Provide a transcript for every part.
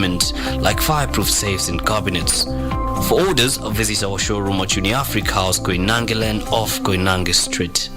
equipment like fireproof safes and cabinets. For orders, visit our showroom at Uni Africa House, Koinange Land off Koinange Street.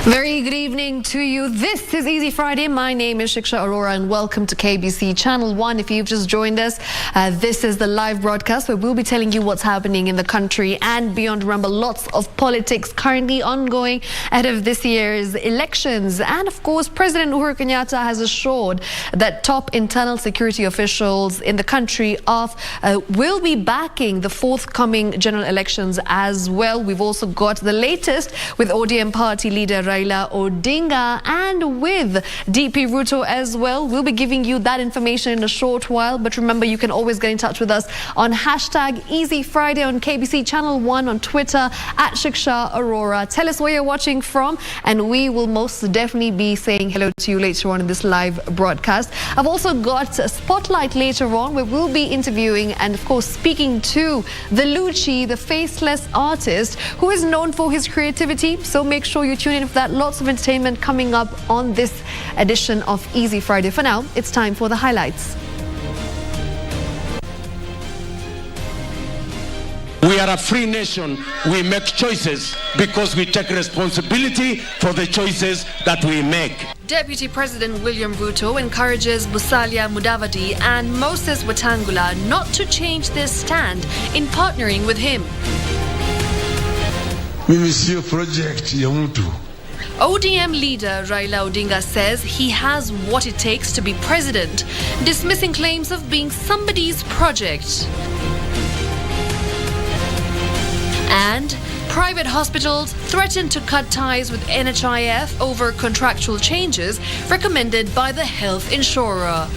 Very good evening to you. This is Easy Friday. My name is Shiksha, Arora, and welcome to KBC Channel 1. If you've just joined us, this is the live broadcast where we'll be telling you what's happening in the country and beyond. Remember, lots of politics currently ongoing ahead of this year's elections. And of course, President Uhuru Kenyatta has assured that top internal security officials in the country will be backing the forthcoming general elections as well. We've also got the latest with ODM party leader Raila Odinga and with DP Ruto as well. We'll be giving you that information in a short while, but remember, you can always get in touch with us on hashtag Easy Friday on KBC Channel 1 on Twitter at Shiksha Arora. Tell us where you're watching from and we will most definitely be saying hello to you later on in this live broadcast. I've also got a spotlight later on where we'll be interviewing and of course speaking to the Lucci, the faceless artist who is known for his creativity. So make sure you tune in for that. Lots of entertainment coming up on this edition of Easy Friday. For now, it's time for the highlights. We are a free nation. We make choices because we take responsibility for the choices that we make. Deputy President William Ruto encourages Musalia Mudavadi and Moses Wetangula not to change their stand in partnering with him. Mimi sio project ya mtu. ODM leader Raila Odinga says he has what it takes to be president, dismissing claims of being somebody's project. And private hospitals threaten to cut ties with NHIF over contractual changes recommended by the health insurer.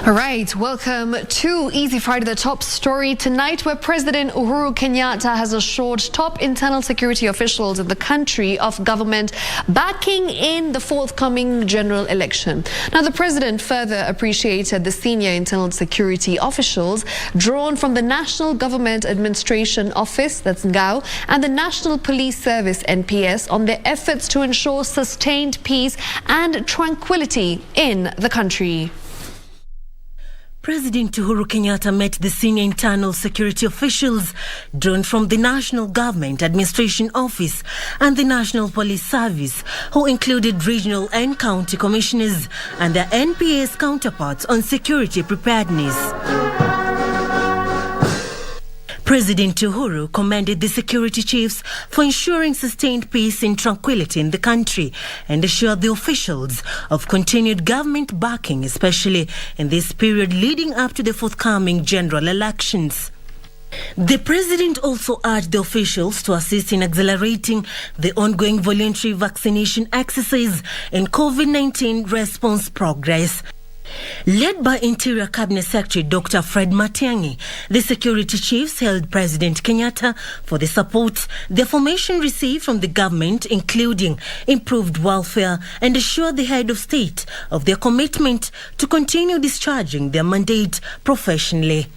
All right, welcome to Easy Friday, the top story tonight, where President Uhuru Kenyatta has assured top internal security officials in the country of government backing in the forthcoming general election. Now, the president further appreciated the senior internal security officials drawn from the National Government Administration Office, that's NGAO, and the National Police Service, NPS, on their efforts to ensure sustained peace and tranquility in the country. President Uhuru Kenyatta met the senior internal security officials drawn from the National Government Administration Office and the National Police Service, who included regional and county commissioners and their NPS counterparts on security preparedness. President Uhuru commended the security chiefs for ensuring sustained peace and tranquility in the country and assured the officials of continued government backing, especially in this period leading up to the forthcoming general elections. The president also urged the officials to assist in accelerating the ongoing voluntary vaccination exercise and COVID-19 response progress. Led by Interior Cabinet Secretary Dr. Fred Matiang'i, the security chiefs hailed President Kenyatta for the support their formation received from the government, including improved welfare, and assured the head of state of their commitment to continue discharging their mandate professionally.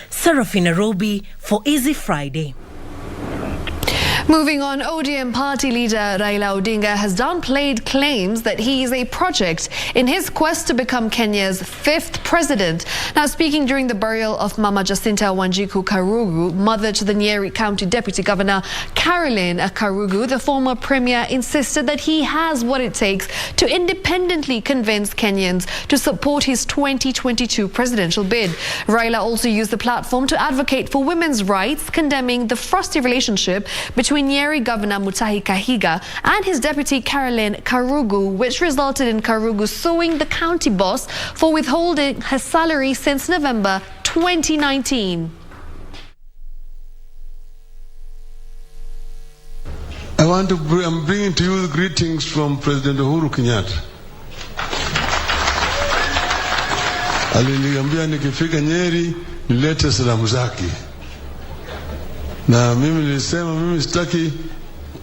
Serafina Robi for Easy Friday. Moving on, ODM party leader Raila Odinga has downplayed claims that he is a project in his quest to become Kenya's 5th president. Now, speaking during the burial of Mama Jacinta Wanjiku Karugu, mother to the Nyeri County Deputy Governor Caroline Karugu, the former premier insisted that he has what it takes to independently convince Kenyans to support his 2022 presidential bid. Raila also used the platform to advocate for women's rights, condemning the frosty relationship between Nyeri Governor Mutahi Kahiga and his deputy Caroline Karugu, which resulted in Karugu suing the county boss for withholding her salary since November 2019. I'm bringing to you greetings from President Uhuru Kenyatta. Aliniambia nikifika Nyeri nilete salamu zake. Na mimi nilisema mimi sitaki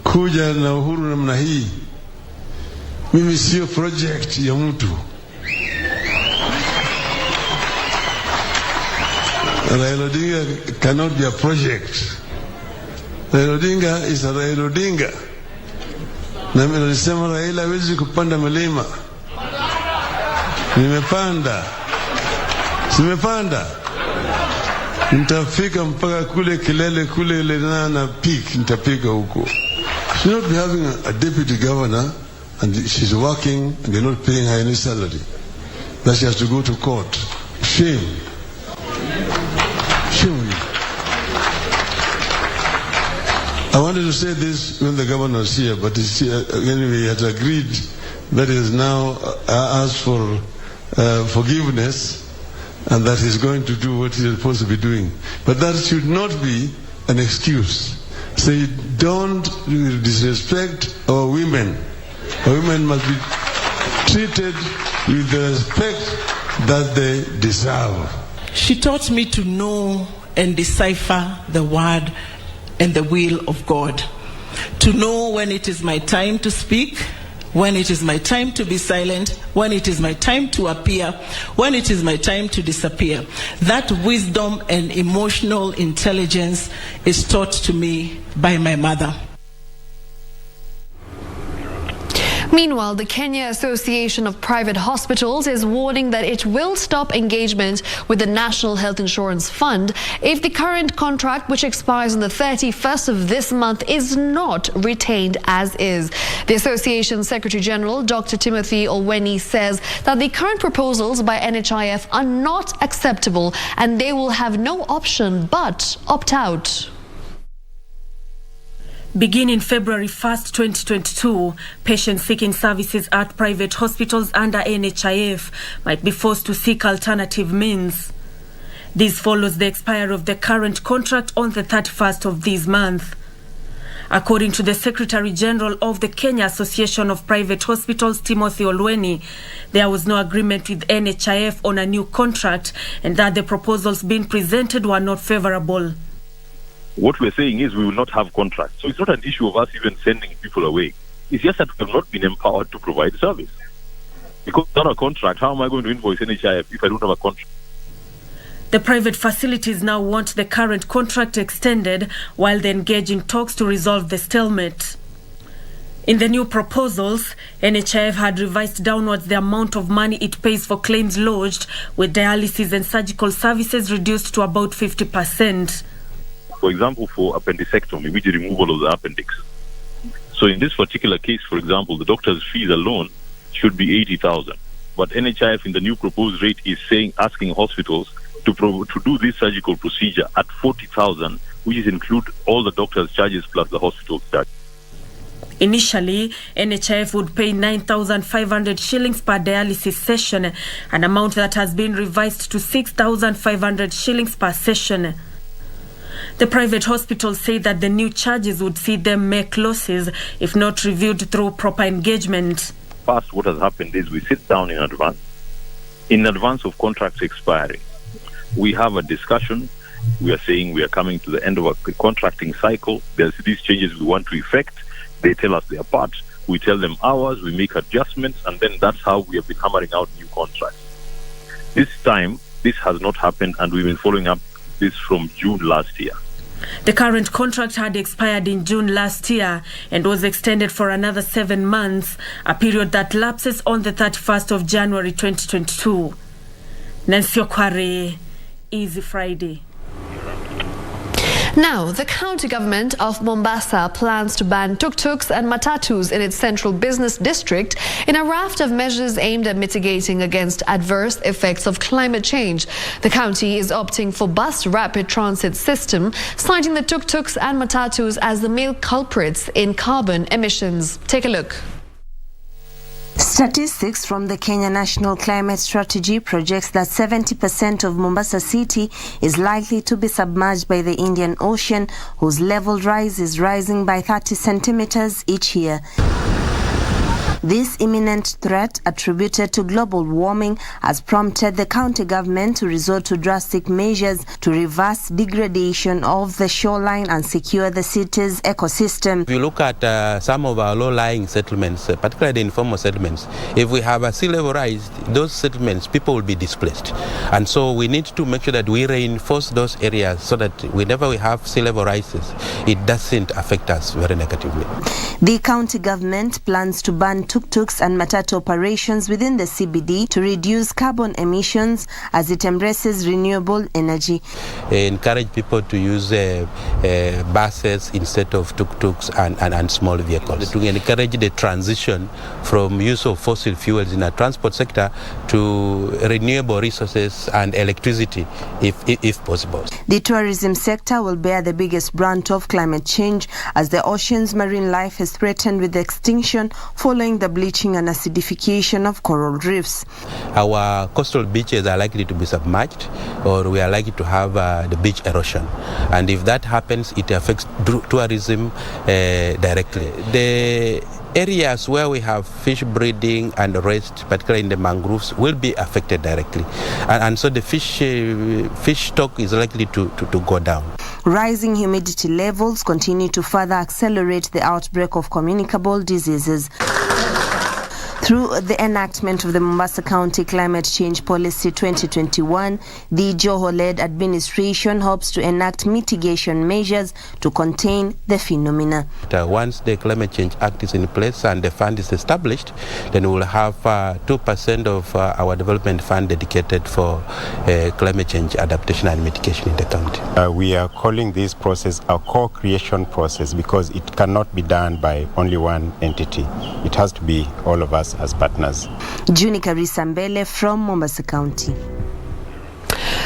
kuja na Uhuru namna hii. Mimi sio project ya mtu. Raila Odinga cannot be a project. Raila Odinga is a Raila Odinga. Na mimi nilisema Raila hawezi kupanda milima. Nimepanda. Simepanda. Nitafika mpaka kule kilele kule Lenana peak, nitafika huko. She's not be having a deputy governor and she's working and they're not paying her any salary. That she has to go to court. Shame. Shame. I wanted to say this when the governor was here, but anyway, he had agreed that he has now asked for forgiveness and that he's going to do what he's supposed to be doing. But that should not be an excuse. Say, don't disrespect our women. Our women must be treated with the respect that they deserve. She taught me to know and decipher the word and the will of God. To know when it is my time to speak, when it is my time to be silent, when it is my time to appear, when it is my time to disappear. That wisdom and emotional intelligence is taught to me by my mother. Meanwhile, the Kenya Association of Private Hospitals is warning that it will stop engagement with the National Health Insurance Fund if the current contract, which expires on the 31st of this month, is not retained as is. The Association's Secretary General, Dr. Timothy Olweni, says that the current proposals by NHIF are not acceptable and they will have no option but opt out. Beginning February 1st, 2022, patients seeking services at private hospitals under NHIF might be forced to seek alternative means. This follows the expiry of the current contract on the 31st of this month. According to the Secretary General of the Kenya Association of Private Hospitals, Timothy Olweni, there was no agreement with NHIF on a new contract and that the proposals being presented were not favorable. What we're saying is we will not have contracts. So it's not an issue of us even sending people away. It's just that we have not been empowered to provide service. Because without a contract, how am I going to invoice NHIF if I don't have a contract? The private facilities now want the current contract extended while they engage in talks to resolve the stalemate. In the new proposals, NHIF had revised downwards the amount of money it pays for claims lodged, with dialysis and surgical services reduced to about 50%. For example, for appendectomy, which is removal of the appendix. So in this particular case, for example, the doctor's fees alone should be 80,000. But NHIF in the new proposed rate is asking hospitals to do this surgical procedure at 40,000, which is include all the doctor's charges plus the hospital's charge. Initially, NHIF would pay 9,500 shillings per dialysis session, an amount that has been revised to 6,500 shillings per session. The private hospitals say that the new charges would see them make losses if not reviewed through proper engagement. First, what has happened is we sit down in advance of contracts expiring. We have a discussion. We are saying we are coming to the end of a contracting cycle. There's these changes we want to effect. They tell us their part. We tell them ours. We make adjustments. And then that's how we have been hammering out new contracts. This time, this has not happened, and we've been following up this from June last year. The current contract had expired in June last year and was extended for another 7 months, a period that lapses on the 31st of January 2022. Nancy Okware, Easy Friday. Now, the county government of Mombasa plans to ban tuk-tuks and matatus in its central business district in a raft of measures aimed at mitigating against adverse effects of climate change. The county is opting for bus rapid transit system, citing the tuk-tuks and matatus as the main culprits in carbon emissions. Take a look. Statistics from the Kenya National Climate Strategy projects that 70% of Mombasa city is likely to be submerged by the Indian Ocean, whose level rise is rising by 30 centimeters each year. This imminent threat, attributed to global warming, has prompted the county government to resort to drastic measures to reverse degradation of the shoreline and secure the city's ecosystem. If you look at some of our low-lying settlements, particularly informal settlements, if we have a sea level rise, those settlements, people will be displaced. And so we need to make sure that we reinforce those areas so that whenever we have sea level rises, it doesn't affect us very negatively. The county government plans to ban tuk-tuks and matatu operations within the CBD to reduce carbon emissions as it embraces renewable energy. Encourage people to use buses instead of tuk-tuks and small vehicles. To encourage the transition from use of fossil fuels in our transport sector to renewable resources and electricity if possible. The tourism sector will bear the biggest brunt of climate change as the ocean's marine life is threatened with extinction following the bleaching and acidification of coral reefs. Our coastal beaches are likely to be submerged, or we are likely to have the beach erosion. And if that happens, it affects tourism directly. The areas where we have fish breeding and rest, particularly in the mangroves, will be affected directly. And so the fish stock is likely to go down. Rising humidity levels continue to further accelerate the outbreak of communicable diseases. Through the enactment of the Mombasa County Climate Change Policy 2021, the Joho-led administration hopes to enact mitigation measures to contain the phenomena. Once the Climate Change Act is in place and the fund is established, then we will have 2% of our development fund dedicated for climate change adaptation and mitigation in the county. We are calling this process a co-creation process because it cannot be done by only one entity. It has to be all of us as partners. Juni Karisa Mbele from Mombasa County.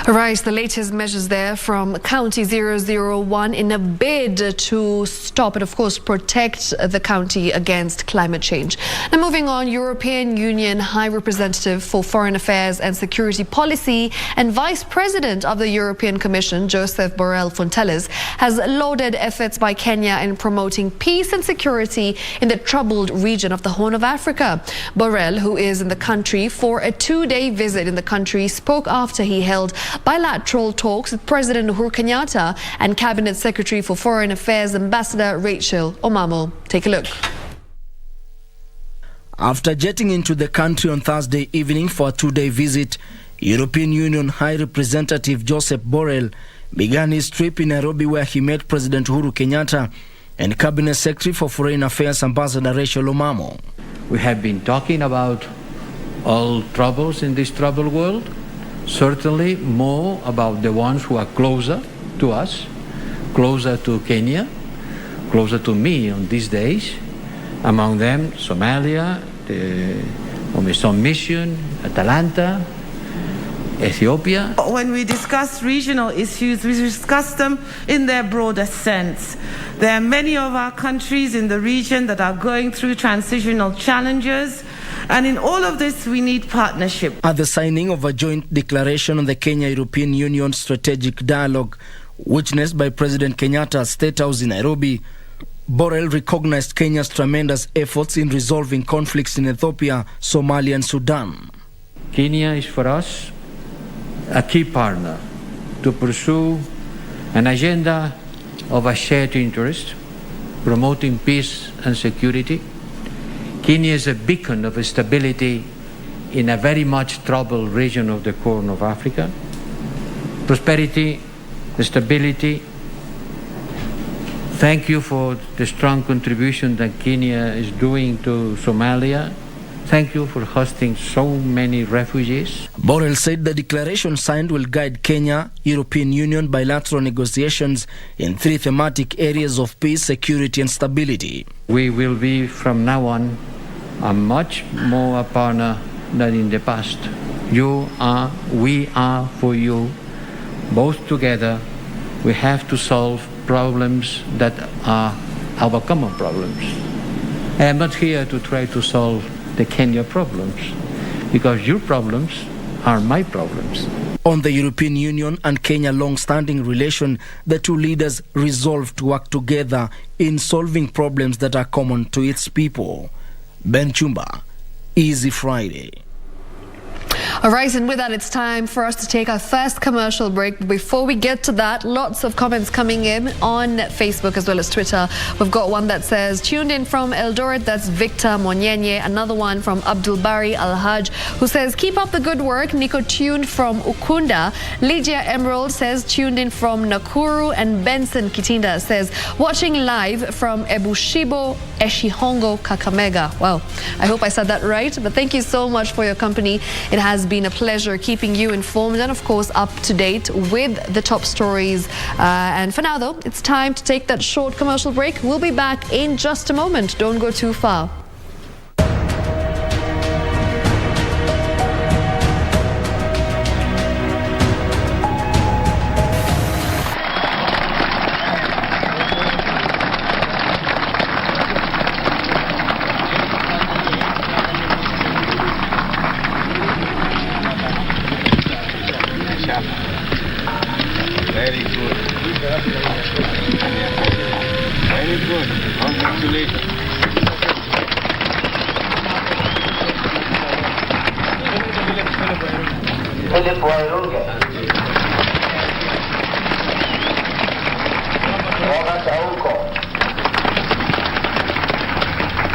Right, the latest measures there from County 001 in a bid to stop and, of course, protect the county against climate change. Now, moving on, European Union High Representative for Foreign Affairs and Security Policy and Vice President of the European Commission, Josep Borrell Fontelles, has lauded efforts by Kenya in promoting peace and security in the troubled region of the Horn of Africa. Borrell, who is in the country for a 2-day visit in the country, spoke after he held bilateral talks with President Uhuru Kenyatta and Cabinet Secretary for Foreign Affairs Ambassador Rachel Omamo. Take a look. After jetting into the country on Thursday evening for a 2-day visit, European Union High Representative Josep Borrell began his trip in Nairobi, where he met President Uhuru Kenyatta and Cabinet Secretary for Foreign Affairs Ambassador Rachel Omamo. We have been talking about all troubles in this troubled world. Certainly more about the ones who are closer to us, closer to Kenya, closer to me on these days. Among them, Somalia, the Omission Mission, Atalanta, Ethiopia. When we discuss regional issues, we discuss them in their broader sense. There are many of our countries in the region that are going through transitional challenges. And in all of this, we need partnership. At the signing of a joint declaration on the Kenya-European Union Strategic Dialogue, witnessed by President Kenyatta's State House in Nairobi, Borrell recognized Kenya's tremendous efforts in resolving conflicts in Ethiopia, Somalia and Sudan. Kenya is for us a key partner to pursue an agenda of a shared interest, promoting peace and security. Kenya is a beacon of stability in a very much troubled region of the Horn of Africa. Prosperity, stability, Thank you for the strong contribution that Kenya is doing to Somalia. Thank you for hosting so many refugees. Borrell said the declaration signed will guide Kenya, European Union bilateral negotiations in 3 thematic areas of peace, security and stability. We will be from now on a much more a partner than in the past. You are, we are for you. Both together, we have to solve problems that are our common problems. I am not here to try to solve the Kenya problems, because your problems are my problems. On the European Union and Kenya long-standing relation, the two leaders resolved to work together in solving problems that are common to its people. Ben Chumba, Easy Friday. All right, and with that, it's time for us to take our first commercial break. But before we get to that, lots of comments coming in on Facebook as well as Twitter. We've got one that says, tuned in from Eldoret, that's Victor Monyenye. Another one from Abdul Bari Al-Haj, who says, keep up the good work. Nico tuned from Ukunda. Lydia Emerald says, tuned in from Nakuru. And Benson Kitinda says, watching live from Ebushibo, Eshihongo, Kakamega. Wow, I hope I said that right. But thank you so much for your company. It has been a pleasure keeping you informed and, of course, up to date with the top stories. And for now, though, it's time to take that short commercial break. We'll be back in just a moment. Don't go too far. Very good. Very good. Congratulations. Philip Wairunge. Roga Sauko.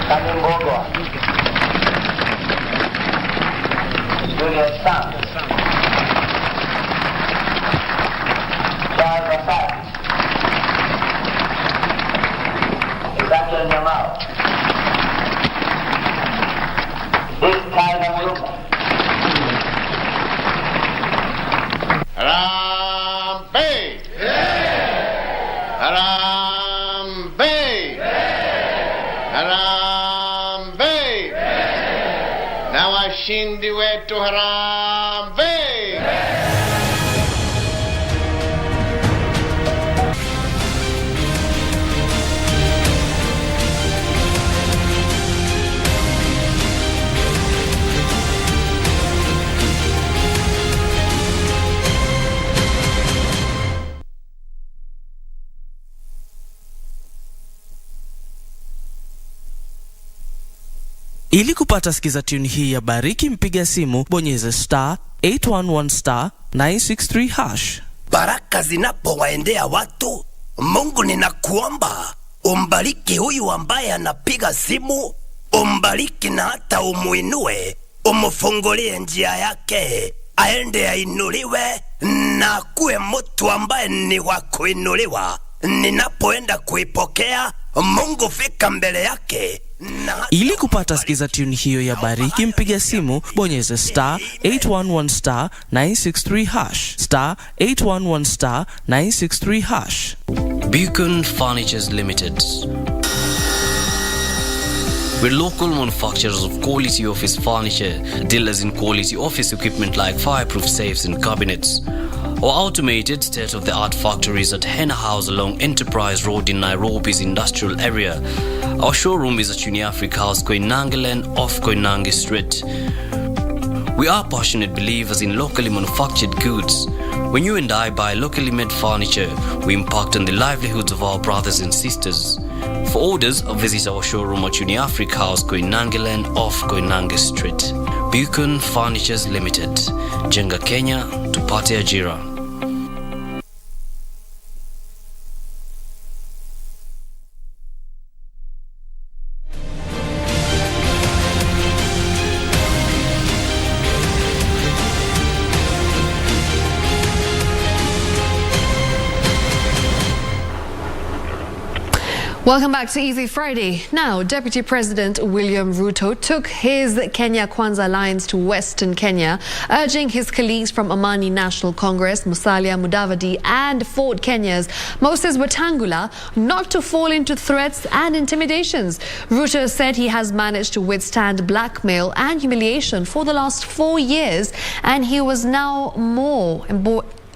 Kanimbogwa. Julius Sam. Na washindi wetu Harambee! Ili kupata sikiza tune hii ya Bariki, mpiga simu bonyeza *811 963 hash. Baraka zinapowaendea watu, Mungu ninakuomba umbariki huyu ambaye anapiga simu, umbariki na hata umuinue, umfungulie njia yake, aende ainuliwe na kuwe mtu ambaye ni wa kuinuliwa. Ninapoenda kuipokea, Mungu fika mbele yake. Ili kupata sikiza tune hiyo ya Bariki, mpiga simu bonyeza *811 963 hash, *811 963 hash. Beacon Furnitures Limited. We're local manufacturers of quality office furniture, dealers in quality office equipment like fireproof safes and cabinets. Our automated state-of-the-art factories at Henna House along Enterprise Road in Nairobi's industrial area. Our showroom is at Uniafrica House, Koinange off Koinange Street. We are passionate believers in locally manufactured goods. When you and I buy locally made furniture, we impact on the livelihoods of our brothers and sisters. For orders, visit our showroom at Uniafrica House, Koinange off Koinange Street. Beacon Furnitures Limited. Jenga Kenya, tupate ajira. Welcome back to Easy Friday. Now, Deputy President William Ruto took his Kenya Kwanza Alliance to Western Kenya, urging his colleagues from Amani National Congress, Musalia Mudavadi and Ford Kenya's Moses Wetangula not to fall into threats and intimidations. Ruto said he has managed to withstand blackmail and humiliation for the last 4 years, and he was now more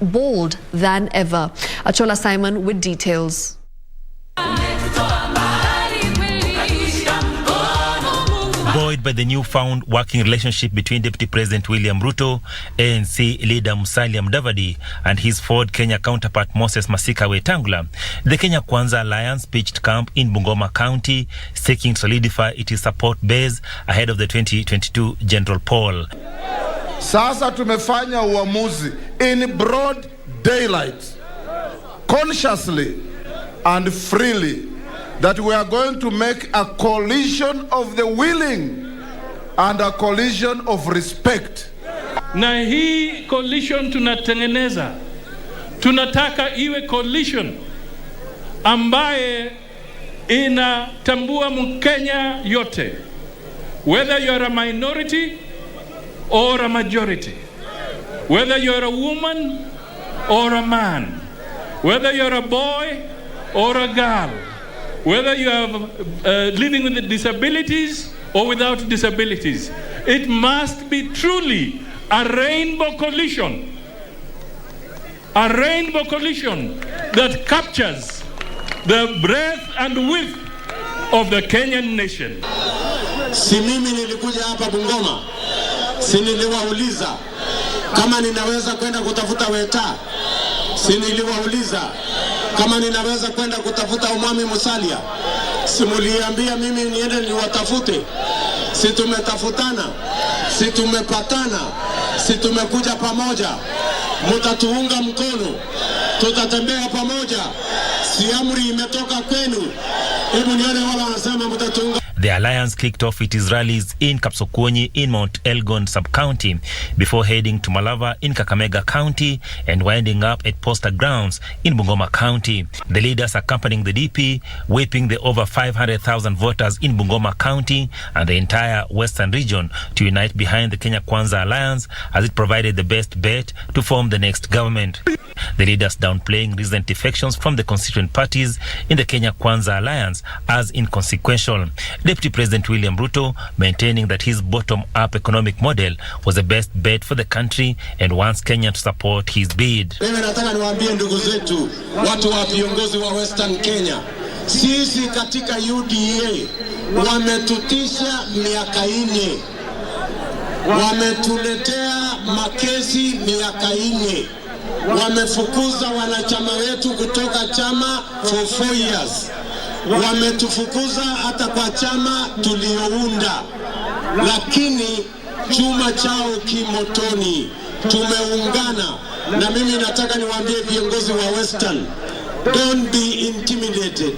bold than ever. Achola Simon with details. Buoyed by the newfound working relationship between Deputy President William Ruto, ANC leader Musalia Mudavadi, and his Ford Kenya counterpart Moses Masika Wetangula, the Kenya Kwanza Alliance pitched camp in Bungoma County, seeking to solidify its support base ahead of the 2022 general poll. Sasa tumefanya uamuzi in broad daylight, consciously and freely, that we are going to make a coalition of the willing and a coalition of respect. Na hii coalition tunatengeneza, tunataka iwe coalition ambaye inatambua Mkenya yote, whether you are a minority or a majority, whether you are a woman or a man, whether you are a boy or a girl, whether you are living with disabilities or without disabilities. It must be truly a rainbow coalition. A rainbow coalition that captures the breadth and width of the Kenyan nation. Si mimi nilikuja hapa Bungoma, si niliwauliza kama ninaweza kwenda kutafuta Weta, si niliwauliza kama ninaweza kwenda kutafuta Umwami Musalia, simuliambia mimi niende niwatafute. Si tumetafutana, si tumepatana, si tumekuja pamoja, mutatuunga mkono, tutatembea pamoja, si amri imetoka kwenu. Hebu nione wala wanasema mutatuunga. The alliance kicked off its rallies in Kapsokoni in Mount Elgon sub-county before heading to Malava in Kakamega County and winding up at Poster Grounds in Bungoma County. The leaders accompanying the DP, whipping the over 500,000 voters in Bungoma County and the entire western region to unite behind the Kenya Kwanza Alliance as it provided the best bet to form the next government. The leaders downplaying recent defections from the constituent parties in the Kenya Kwanza Alliance as inconsequential. Deputy President William Ruto maintaining that his bottom-up economic model was the best bet for the country and wants Kenya to support his bid. Mimi nataka niwaambie ndugu zetu, watu wa viongozi wa Western Kenya, sisi katika UDA wametutisha miaka 4, wametuletea makesi miaka 4, wamefukuza wanachama wetu kutoka chama for 4 years. Wametufukuza hata kwa chama tuliounda, lakini chuma chao kimotoni. Tumeungana, na mimi nataka niwaambie viongozi wa Western, don't be intimidated,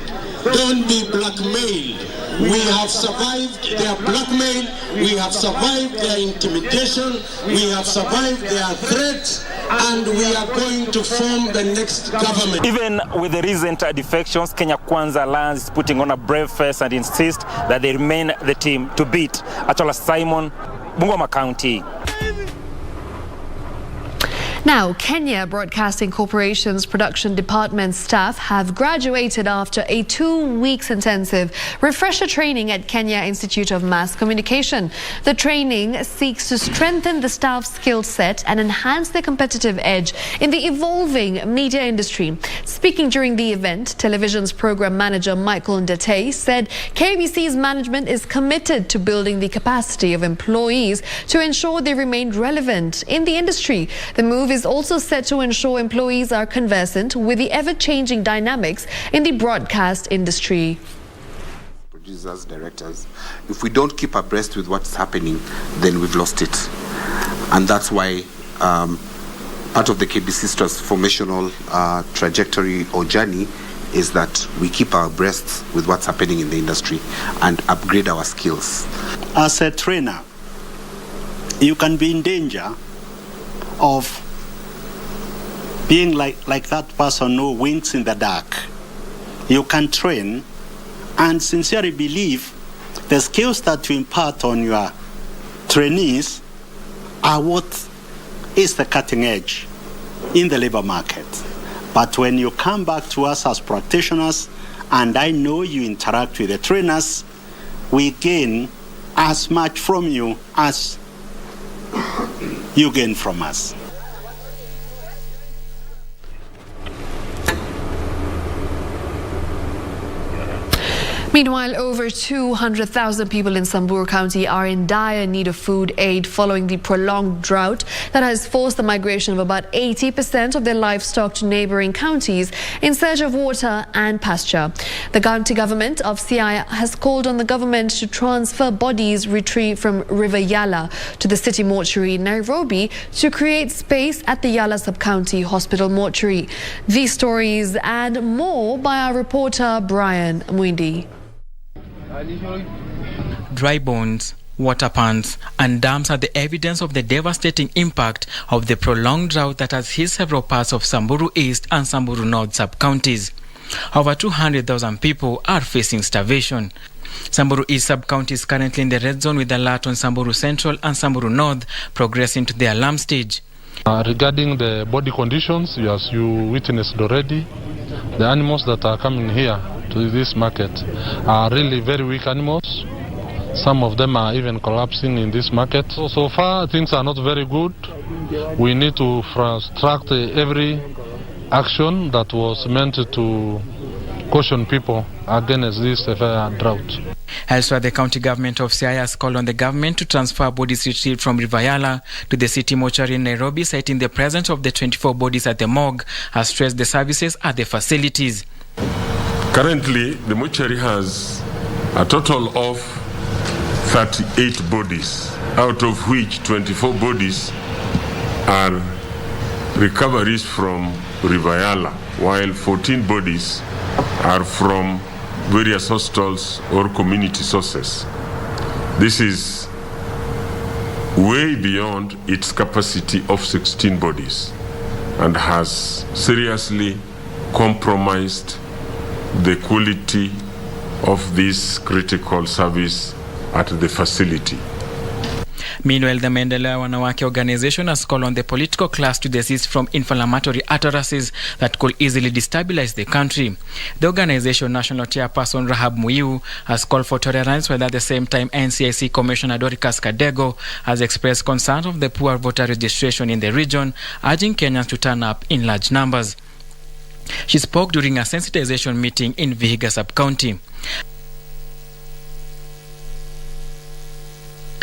don't be blackmailed. We have survived their blackmail, we have survived their intimidation, we have survived their threats, and we are going to form the next government. Even with the recent defections, Kenya Kwanza Alliance is putting on a brave face and insist that they remain the team to beat. Achola Simon, Bungoma County. Now, Kenya Broadcasting Corporation's production department staff have graduated after a 2 weeks intensive refresher training at Kenya Institute of Mass Communication. The training seeks to strengthen the staff's skill set and enhance their competitive edge in the evolving media industry. Speaking during the event, television's program manager Michael Ndete said KBC's management is committed to building the capacity of employees to ensure they remain relevant in the industry. The move is also set to ensure employees are conversant with the ever-changing dynamics in the broadcast industry. Producers, directors, if we don't keep abreast with what's happening, then we've lost it. And that's why part of the KBC's transformational trajectory or journey is that we keep our abreast with what's happening in the industry and upgrade our skills. As a trainer, you can be in danger of being like that person who winks in the dark. You can train, and sincerely believe the skills that you impart on your trainees are what is the cutting edge in the labor market. But when you come back to us as practitioners, and I know you interact with the trainers, we gain as much from you as you gain from us. Meanwhile, over 200,000 people in Samburu County are in dire need of food aid following the prolonged drought that has forced the migration of about 80% of their livestock to neighbouring counties in search of water and pasture. The county government of Siaya has called on the government to transfer bodies retrieved from River Yala to the city mortuary in Nairobi to create space at the Yala Sub-County Hospital mortuary. These stories and more by our reporter Brian Mwindi. Dry bones, water pans and dams are the evidence of the devastating impact of the prolonged drought that has hit several parts of Samburu East and Samburu North sub-counties. Over 200,000 people are facing starvation. Samburu East sub-county is currently in the red zone with alert on Samburu Central and Samburu North progressing to the alarm stage. Regarding the body conditions, as you witnessed already, the animals that are coming here to this market are really very weak animals. Some of them are even collapsing in this market. So far, things are not very good. We need to frustrate every action that was meant to caution people against this drought. Elsewhere, the county government of Siaya has called on the government to transfer bodies retrieved from River Yala to the city mortuary in Nairobi, citing the presence of the 24 bodies at the morgue has stressed the services at the facilities. Currently, the mortuary has a total of 38 bodies, out of which 24 bodies are recoveries from River Yala, while 14 bodies are from various hostels or community sources. This is way beyond its capacity of 16 bodies and has seriously compromised the quality of this critical service at the facility. Meanwhile, the Maendeleo Wanawake organization has called on the political class to desist from inflammatory utterances that could easily destabilize the country. The organization national chairperson Rahab Muiu has called for tolerance, while at the same time NCIC Commissioner Doricas Kadego has expressed concern of the poor voter registration in the region, urging Kenyans to turn up in large numbers. She spoke during a sensitization meeting in Vihiga Sub-County.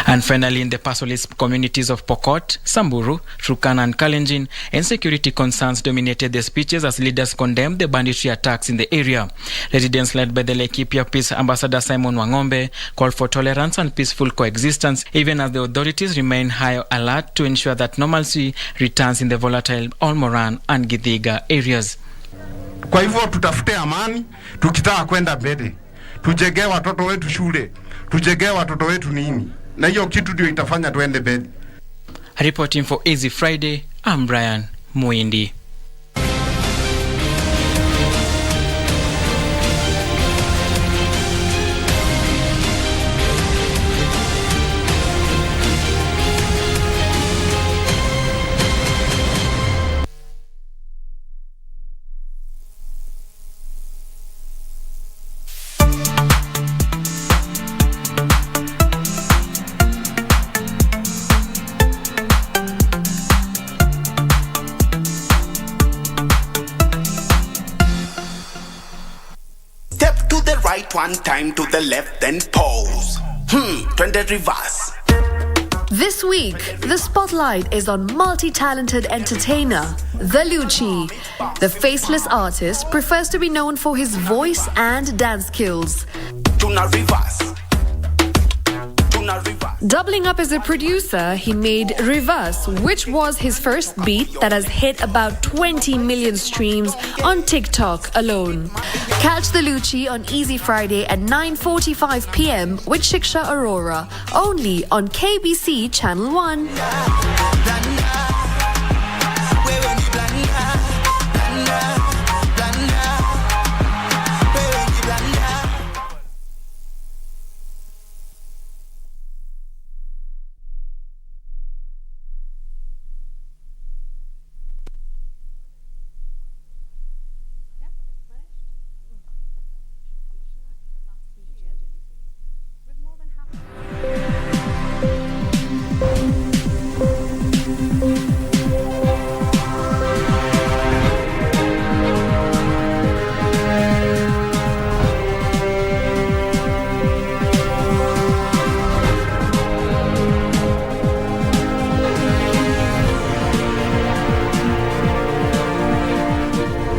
And finally, in the pastoralist communities of Pokot, Samburu, Turkana and Kalenjin, insecurity concerns dominated the speeches as leaders condemned the banditry attacks in the area. Residents led by the Laikipia Peace Ambassador Simon Wangombe called for tolerance and peaceful coexistence, even as the authorities remain high alert to ensure that normalcy returns in the volatile Olmoran and Githiga areas. Kwa hivyo tutafute amani, tukitaka kwenda mbele. Tujengee watoto wetu shule, tujengee watoto wetu nini? Na hiyo kitu ndio itafanya tuende mbele. Reporting for Easy Friday, I'm Brian Muindi. One time to the left, then pause. Twende reverse. This week, the spotlight is on multi-talented entertainer, The Lucci. The faceless artist prefers to be known for his voice and dance skills. Tuna reverse. Doubling up as a producer, he made Reverse, which was his first beat that has hit about 20 million streams on TikTok alone. Catch The Lucci on Easy Friday at 9:45 p.m. with Shiksha Arora, only on KBC Channel 1.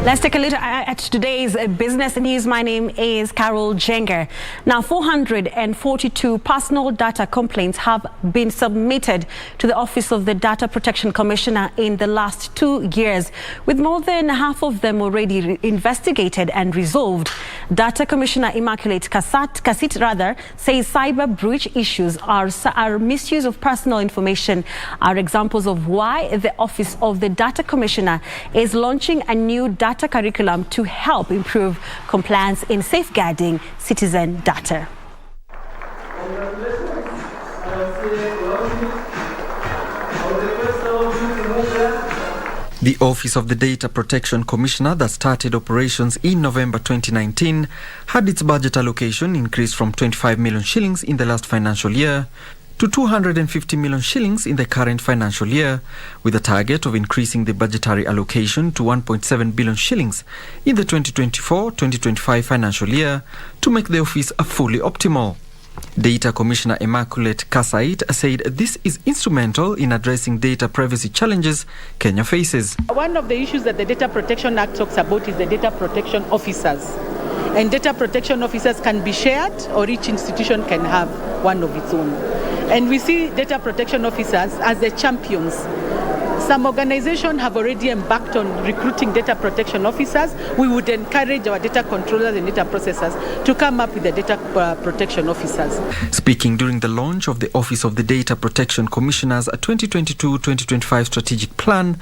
Let's take a look at today's business news. My name is Carol Jenger. Now, 442 personal data complaints have been submitted to the Office of the Data Protection Commissioner in the last 2 years, with more than half of them already investigated and resolved. Data Commissioner Immaculate Kasit says cyber breach issues are misuse of personal information are examples of why the Office of the Data Commissioner is launching a new data curriculum to help improve compliance in safeguarding citizen data. The Office of the Data Protection Commissioner that started operations in November 2019 had its budget allocation increased from 25 million shillings in the last financial year to 250 million shillings in the current financial year, with a target of increasing the budgetary allocation to 1.7 billion shillings in the 2024-2025 financial year to make the office fully optimal. Data Commissioner Immaculate Kasait said this is instrumental in addressing data privacy challenges Kenya faces. One of the issues that the Data Protection Act talks about is the data protection officers. And data protection officers can be shared, or each institution can have one of its own. And we see data protection officers as the champions. Some organizations have already embarked on recruiting data protection officers. We would encourage our data controllers and data processors to come up with the data protection officers. Speaking during the launch of the Office of the Data Protection Commissioner's 2022-2025 strategic plan,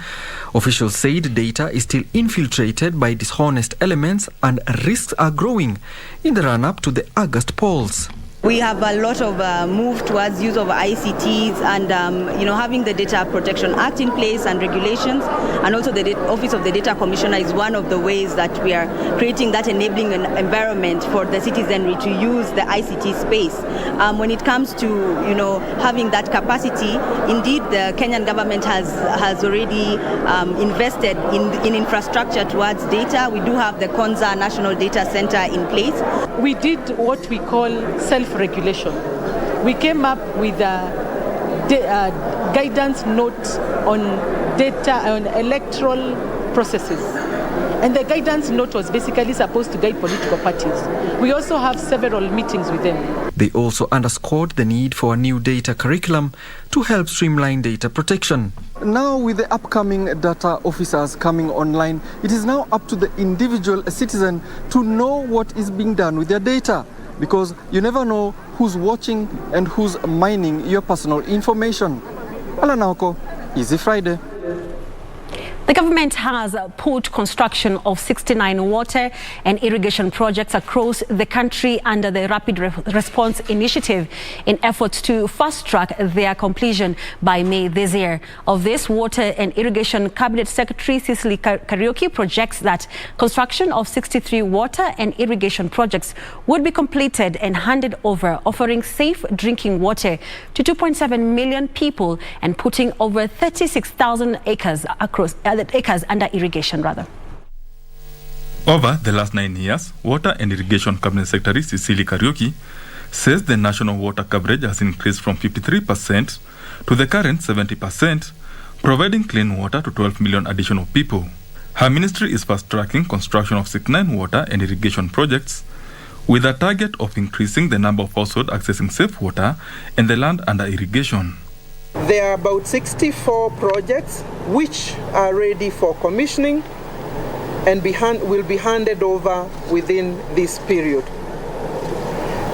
officials said data is still infiltrated by dishonest elements and risks are growing in the run-up to the August polls. We have a lot of move towards use of ICTs and having the Data Protection Act in place and regulations, and also the Office of the Data Commissioner is one of the ways that we are creating that enabling environment for the citizenry to use the ICT space. When it comes to having that capacity, indeed the Kenyan government has already invested in infrastructure towards data. We do have the Konza National Data Center in place. We did what we call self-regulation. We came up with a guidance note on data on electoral processes. And the guidance note was basically supposed to guide political parties. We also have several meetings with them. They also underscored the need for a new data curriculum to help streamline data protection. Now, with the upcoming data officers coming online, it is now up to the individual citizen to know what is being done with their data, because you never know who's watching and who's mining your personal information. Alanauko, Easy Friday. The government has put construction of 69 water and irrigation projects across the country under the Rapid Response Initiative in efforts to fast-track their completion by May this year. Of this, Water and Irrigation Cabinet Secretary Cecily Kariuki projects that construction of 63 water and irrigation projects would be completed and handed over, offering safe drinking water to 2.7 million people and putting over 36,000 acres under irrigation. Over the last 9 years, Water and Irrigation Cabinet Secretary Cecily Kariuki says the national water coverage has increased from 53% to the current 70%, providing clean water to 12 million additional people. Her ministry is fast-tracking construction of 69 water and irrigation projects with a target of increasing the number of households accessing safe water and the land under irrigation. There are about 64 projects which are ready for commissioning and will be handed over within this period.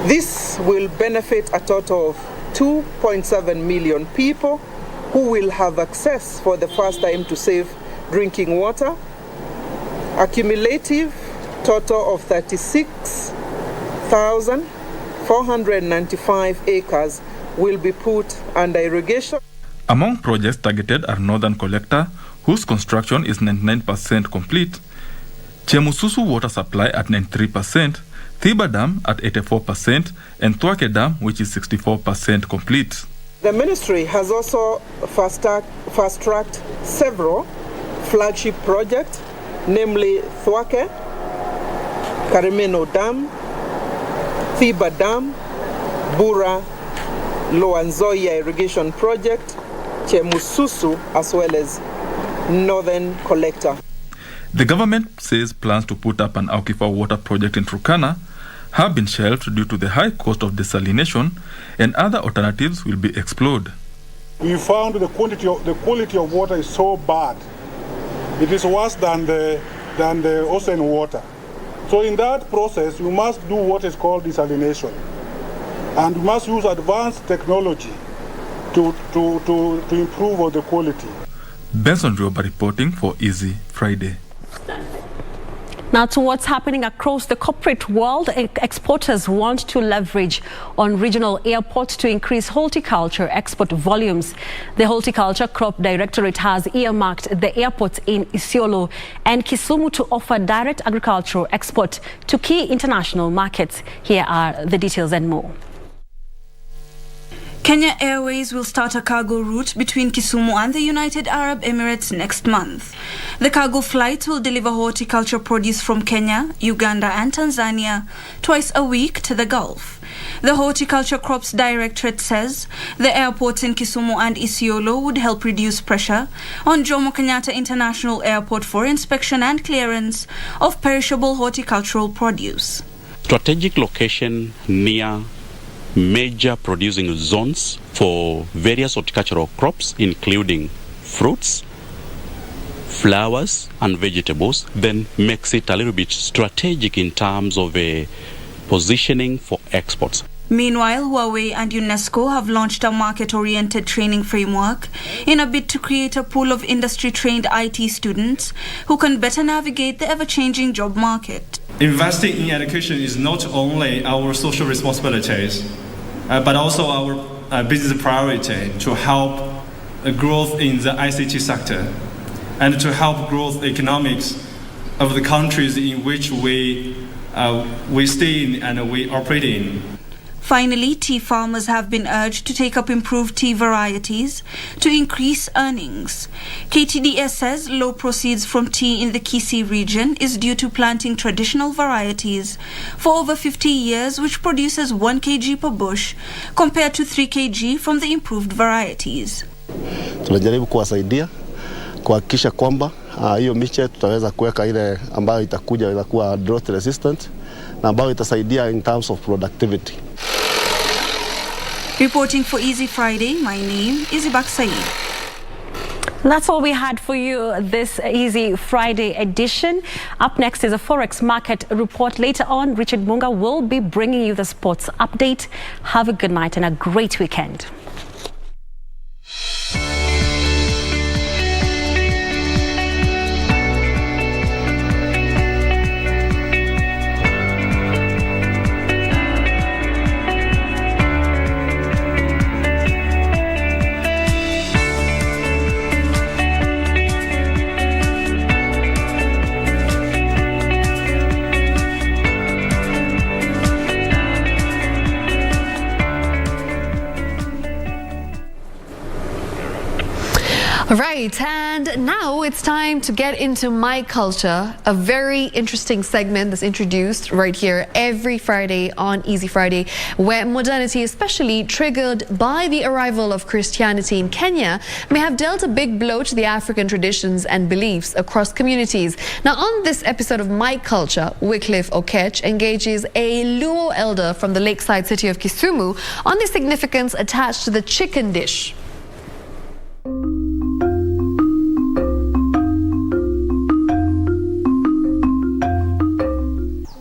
This will benefit a total of 2.7 million people who will have access for the first time to safe drinking water. A cumulative total of 36,495 acres will be put under irrigation. Among projects targeted are Northern Collector, whose construction is 99% complete, Chemususu Water Supply at 93%, Thiba Dam at 84%, and Twake Dam, which is 64% complete. The ministry has also fast-tracked several flagship projects, namely Thwake, Karimeno Dam, Thiba Dam, Bura, Loanzoia Irrigation Project, Chemususu, as well as Northern Collector. The government says plans to put up an aquifer water project in Turkana have been shelved due to the high cost of desalination, and other alternatives will be explored. We found the quality of water is so bad. It is worse than the ocean water. So in that process, we must do what is called desalination. And we must use advanced technology to improve the quality. Benson Rioba reporting for Easy Friday. Now to what's happening across the corporate world, exporters want to leverage on regional airports to increase horticulture export volumes. The Horticulture Crop Directorate has earmarked the airports in Isiolo and Kisumu to offer direct agricultural export to key international markets. Here are the details and more. Kenya Airways will start a cargo route between Kisumu and the United Arab Emirates next month. The cargo flights will deliver horticulture produce from Kenya, Uganda and Tanzania twice a week to the Gulf. The Horticulture Crops Directorate says the airports in Kisumu and Isiolo would help reduce pressure on Jomo Kenyatta International Airport for inspection and clearance of perishable horticultural produce. Strategic location near major producing zones for various horticultural crops, including fruits, flowers and vegetables, then makes it a little bit strategic in terms of a positioning for exports. Meanwhile, Huawei and UNESCO have launched a market-oriented training framework in a bid to create a pool of industry-trained IT students who can better navigate the ever-changing job market. Investing in education is not only our social responsibilities, but also our business priority to help growth in the ICT sector and to help growth economics of the countries in which we stay in and we operate in. Finally, tea farmers have been urged to take up improved tea varieties to increase earnings. KTDS says low proceeds from tea in the Kisii region is due to planting traditional varieties for over 50 years, which produces 1 kg per bush compared to 3 kg from the improved varieties. Tunajaribu kuwasaidia kuhakikisha kwamba hiyo miche tutaweza kuweka ile ambayo itakuja itakuwa drought resistant na ambayo itasaidia in terms of productivity. Reporting for Easy Friday, my name is Ibak Saeed. That's all we had for you this Easy Friday edition. Up next is a Forex market report. Later on, Richard Munga will be bringing you the sports update. Have a good night and a great weekend. Right, and now it's time to get into My Culture, a very interesting segment that's introduced right here every Friday on Easy Friday, where modernity, especially triggered by the arrival of Christianity in Kenya, may have dealt a big blow to the African traditions and beliefs across communities. Now, on this episode of My Culture, Wycliffe Okech engages a Luo elder from the lakeside city of Kisumu on the significance attached to the chicken dish.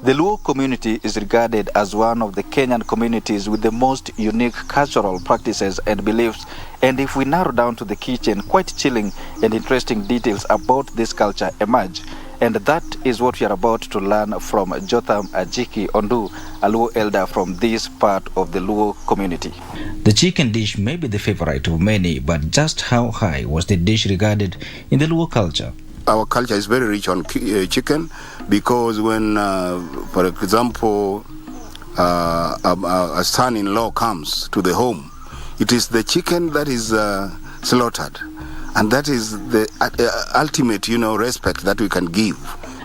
The Luo community is regarded as one of the Kenyan communities with the most unique cultural practices and beliefs. And if we narrow down to the kitchen, quite chilling and interesting details about this culture emerge. And that is what we are about to learn from Jotham Ajiki Ondu, a Luo elder from this part of the Luo community. The chicken dish may be the favorite of many, but just how high was the dish regarded in the Luo culture? Our culture is very rich on chicken because when, for example, a son-in-law comes to the home, it is the chicken that is slaughtered. And that is the ultimate, respect that we can give.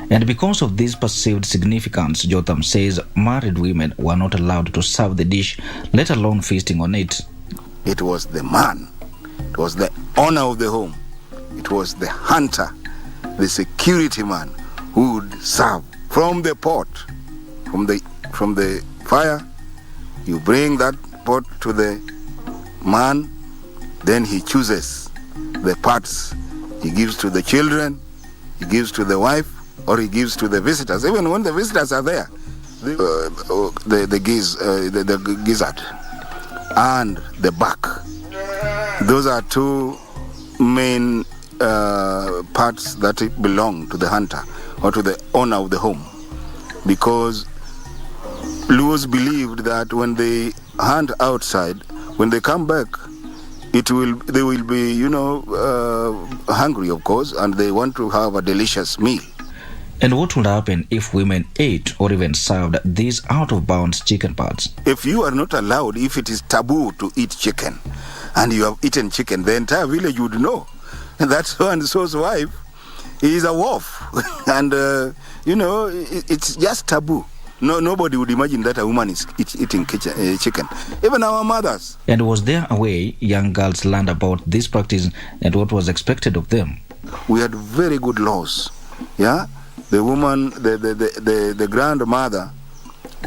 And because of this perceived significance, Jotham says married women were not allowed to serve the dish, let alone feasting on it. It was the man. It was the owner of the home. It was the hunter the security man who would serve from the pot, from the fire. You bring that pot to the man, then he chooses the parts. He gives to the children, he gives to the wife, or he gives to the visitors. Even when the visitors are there, the gizzard and the back. Those are two main parts that belong to the hunter or to the owner of the home, because Luos believed that when they hunt outside, when they come back, they will be, hungry, of course, and they want to have a delicious meal. And what would happen if women ate or even served these out-of-bounds chicken parts? If you are not allowed, if it is taboo to eat chicken, and you have eaten chicken, the entire village would know that so-and-so's wife is a wolf. And, it's just taboo. No, nobody would imagine that a woman is eating chicken. Even our mothers. And was there a way young girls learned about this practice and what was expected of them? We had very good laws. Yeah, the woman, the grandmother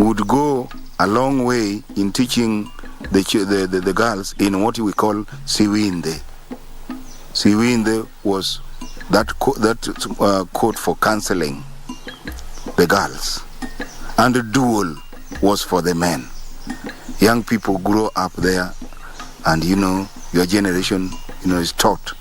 would go a long way in teaching the girls in what we call siwinde. Siwinde was that code for counseling the girls. And the duel was for the men. Young people grow up there, and your generation is taught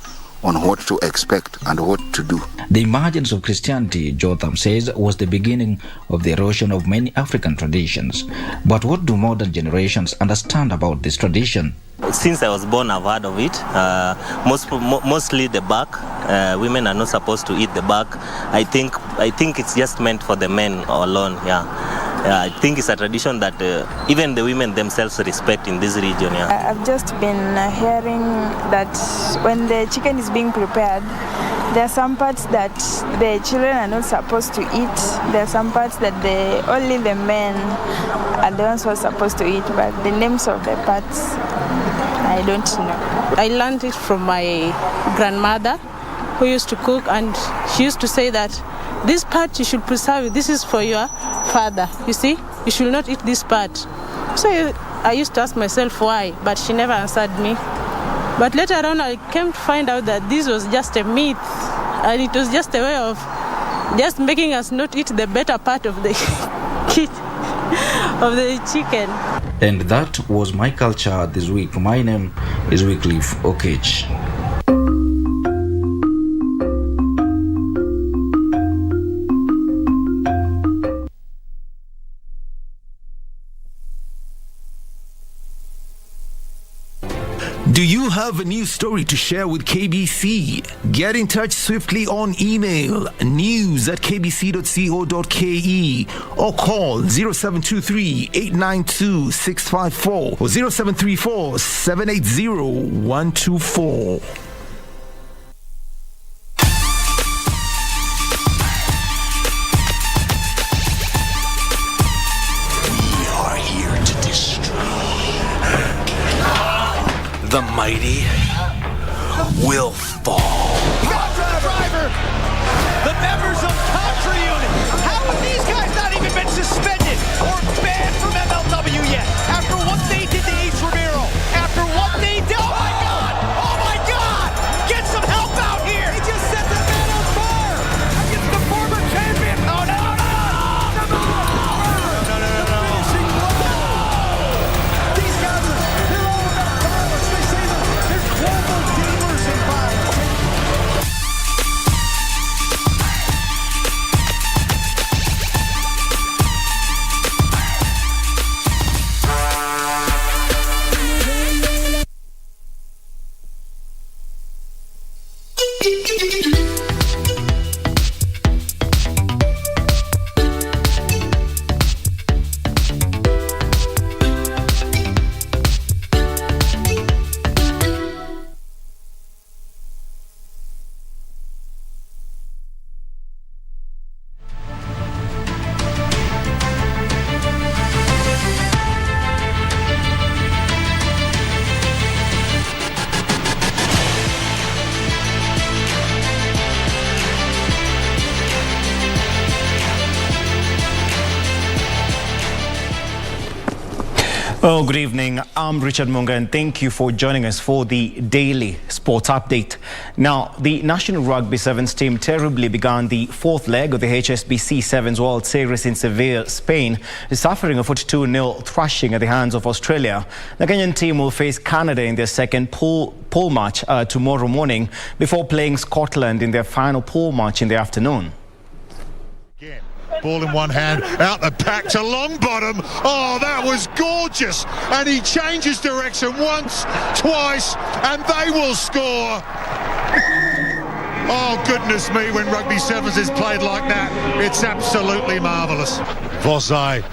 on what to expect and what to do. The emergence of Christianity, Jotham says, was the beginning of the erosion of many African traditions. But what do modern generations understand about this tradition? Since I was born, I've heard of it. Mostly the back. Women are not supposed to eat the back. I think it's just meant for the men alone. Yeah. I think it's a tradition that even the women themselves respect in this region. Yeah. I've just been hearing that when the chicken is being prepared, there are some parts that the children are not supposed to eat. There are some parts that only the men are the ones who are supposed to eat. But the names of the parts, I don't know. I learned it from my grandmother, who used to cook, and she used to say that this part you should preserve. This is for your father. You see, you should not eat this part. So I used to ask myself why, but she never answered me. But later on, I came to find out that this was just a myth, and it was just a way of just making us not eat the better part of the of the chicken. And that was my culture this week. My name is Wycliffe Okech. Do you have a news story to share with KBC? Get in touch swiftly on email news@kbc.co.ke or call 0723-892-654 or 0734-780-124. The mighty will fall. Driver, the members of Contra Unit. How have these guys not even been suspended or banned from MLW yet? After what they did to Ace Romero, after what they did, oh my God! Oh my God! Get some help out here! They just set that man on fire against the former champion. Oh no! These guys they're all about violence. They say that they're global dealers in violence. Oh, good evening. I'm Richard Munga, and thank you for joining us for the daily sports update. Now, the National Rugby Sevens team terribly began the fourth leg of the HSBC Sevens World Series in Seville, Spain, suffering a 42-0 thrashing at the hands of Australia. The Kenyan team will face Canada in their second pool match tomorrow morning before playing Scotland in their final pool match in the afternoon. Ball in one hand, out the back to Longbottom. Oh, that was gorgeous. And he changes direction once, twice, and they will score. Oh, goodness me, when Rugby Sevens is played like that, it's absolutely marvellous. Vosai.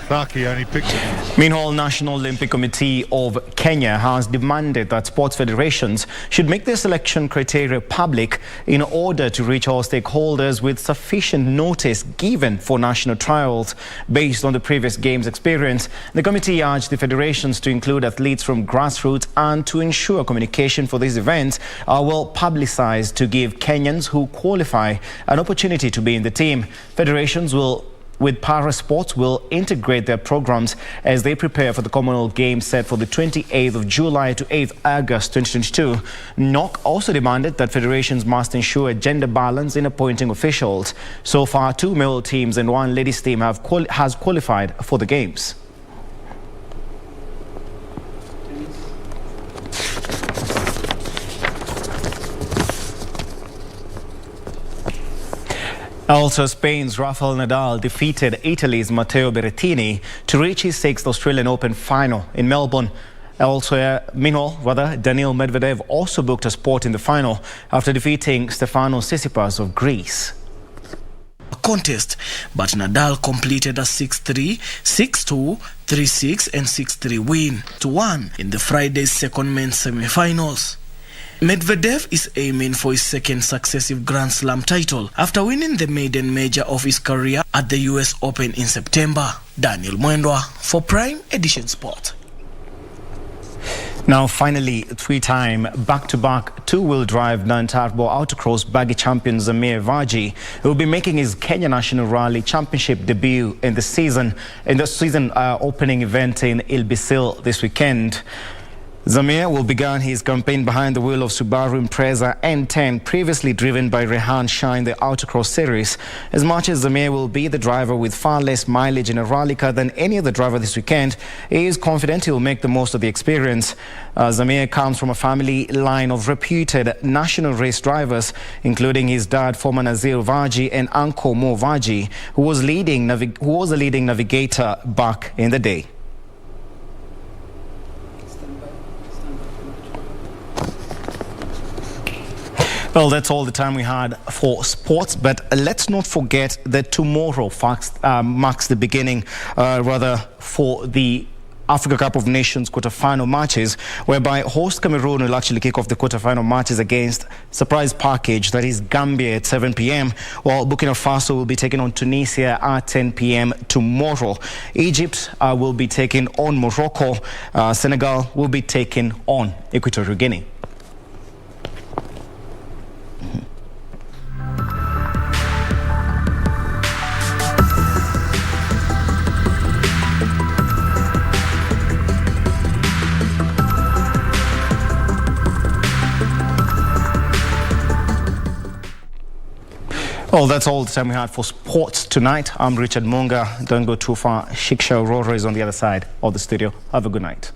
Thaki only picked it. Meanwhile, National Olympic Committee of Kenya has demanded that sports federations should make their selection criteria public in order to reach all stakeholders with sufficient notice given for national trials based on the previous games experience. The committee urged the federations to include athletes from grassroots and to ensure communication for these events are well publicized to give Kenyans who qualify an opportunity to be in the team. Federations with para sports will integrate their programs as they prepare for the Commonwealth Games set for the 28th of July to 8th August 2022. NOC also demanded that federations must ensure gender balance in appointing officials. So far, 2 male teams and 1 ladies team has qualified for the Games. Also, Spain's Rafael Nadal defeated Italy's Matteo Berrettini to reach his 6th Australian Open final in Melbourne. Meanwhile, Daniil Medvedev also booked a spot in the final after defeating Stefanos Tsitsipas of Greece. Contest, but Nadal completed a 6-3, 6-2, 3-6 and 6-3 win to 1 in the Friday's second men's semi-finals. Medvedev is aiming for his second successive Grand Slam title after winning the maiden major of his career at the US Open in September. Daniel Mwendwa for Prime Edition Sport. Now, finally, 3-time back-to-back two-wheel drive non-turbo autocross baggy champion Zamir Vaji will be making his Kenya National Rally Championship debut in the season opening event in Ilbisil this weekend. Zamir will begin his campaign behind the wheel of Subaru Impreza N10, previously driven by Rehan Shah in the Autocross series. As much as Zamir will be the driver with far less mileage in a rally car than any other driver this weekend, he is confident he will make the most of the experience. Zamir comes from a family line of reputed national race drivers, including his dad, former Nazir Vaji, and uncle Mo Vaji, who was a leading navigator back in the day. Well, that's all the time we had for sports, but let's not forget that tomorrow marks the beginning, for the Africa Cup of Nations quarter-final matches, whereby host Cameroon will actually kick off the quarter-final matches against surprise package, that is Gambia at 7 p.m, while Burkina Faso will be taking on Tunisia at 10 p.m. tomorrow. Egypt will be taking on Morocco. Senegal will be taking on Equatorial Guinea. Well, that's all the time we had for sports tonight. I'm Richard Munga. Don't go too far. Shiksha Arora is on the other side of the studio. Have a good night.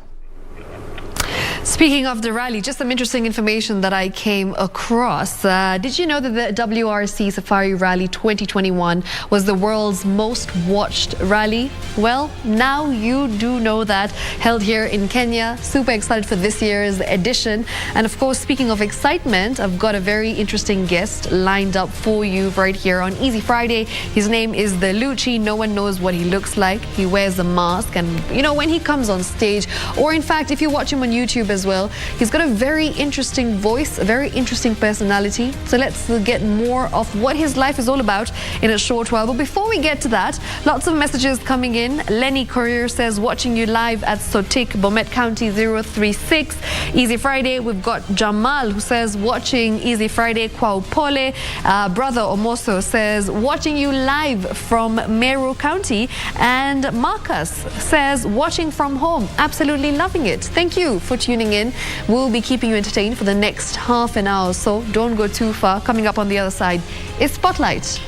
Speaking of the rally, just some interesting information that I came across. Did you know that the WRC Safari Rally 2021 was the world's most watched rally? Well, now you do know that. Held here in Kenya. Super excited for this year's edition. And of course, speaking of excitement, I've got a very interesting guest lined up for you right here on Easy Friday. His name is the Lucci. No one knows what he looks like. He wears a mask, and you know, when he comes on stage, or in fact, if you watch him on YouTube as well. He's got a very interesting voice, a very interesting personality. So let's get more of what his life is all about in a short while. But before we get to that, lots of messages coming in. Lenny Courier says, watching you live at Sotik, Bomet County 036. Easy Friday. We've got Jamal who says, watching Easy Friday, Kwaupole. Brother Omoso says, watching you live from Meru County. And Marcus says, watching from home, absolutely loving it. Thank you for tuning in. We'll be keeping you entertained for the next half an hour, so don't go too far. Coming up on the other side is Spotlight.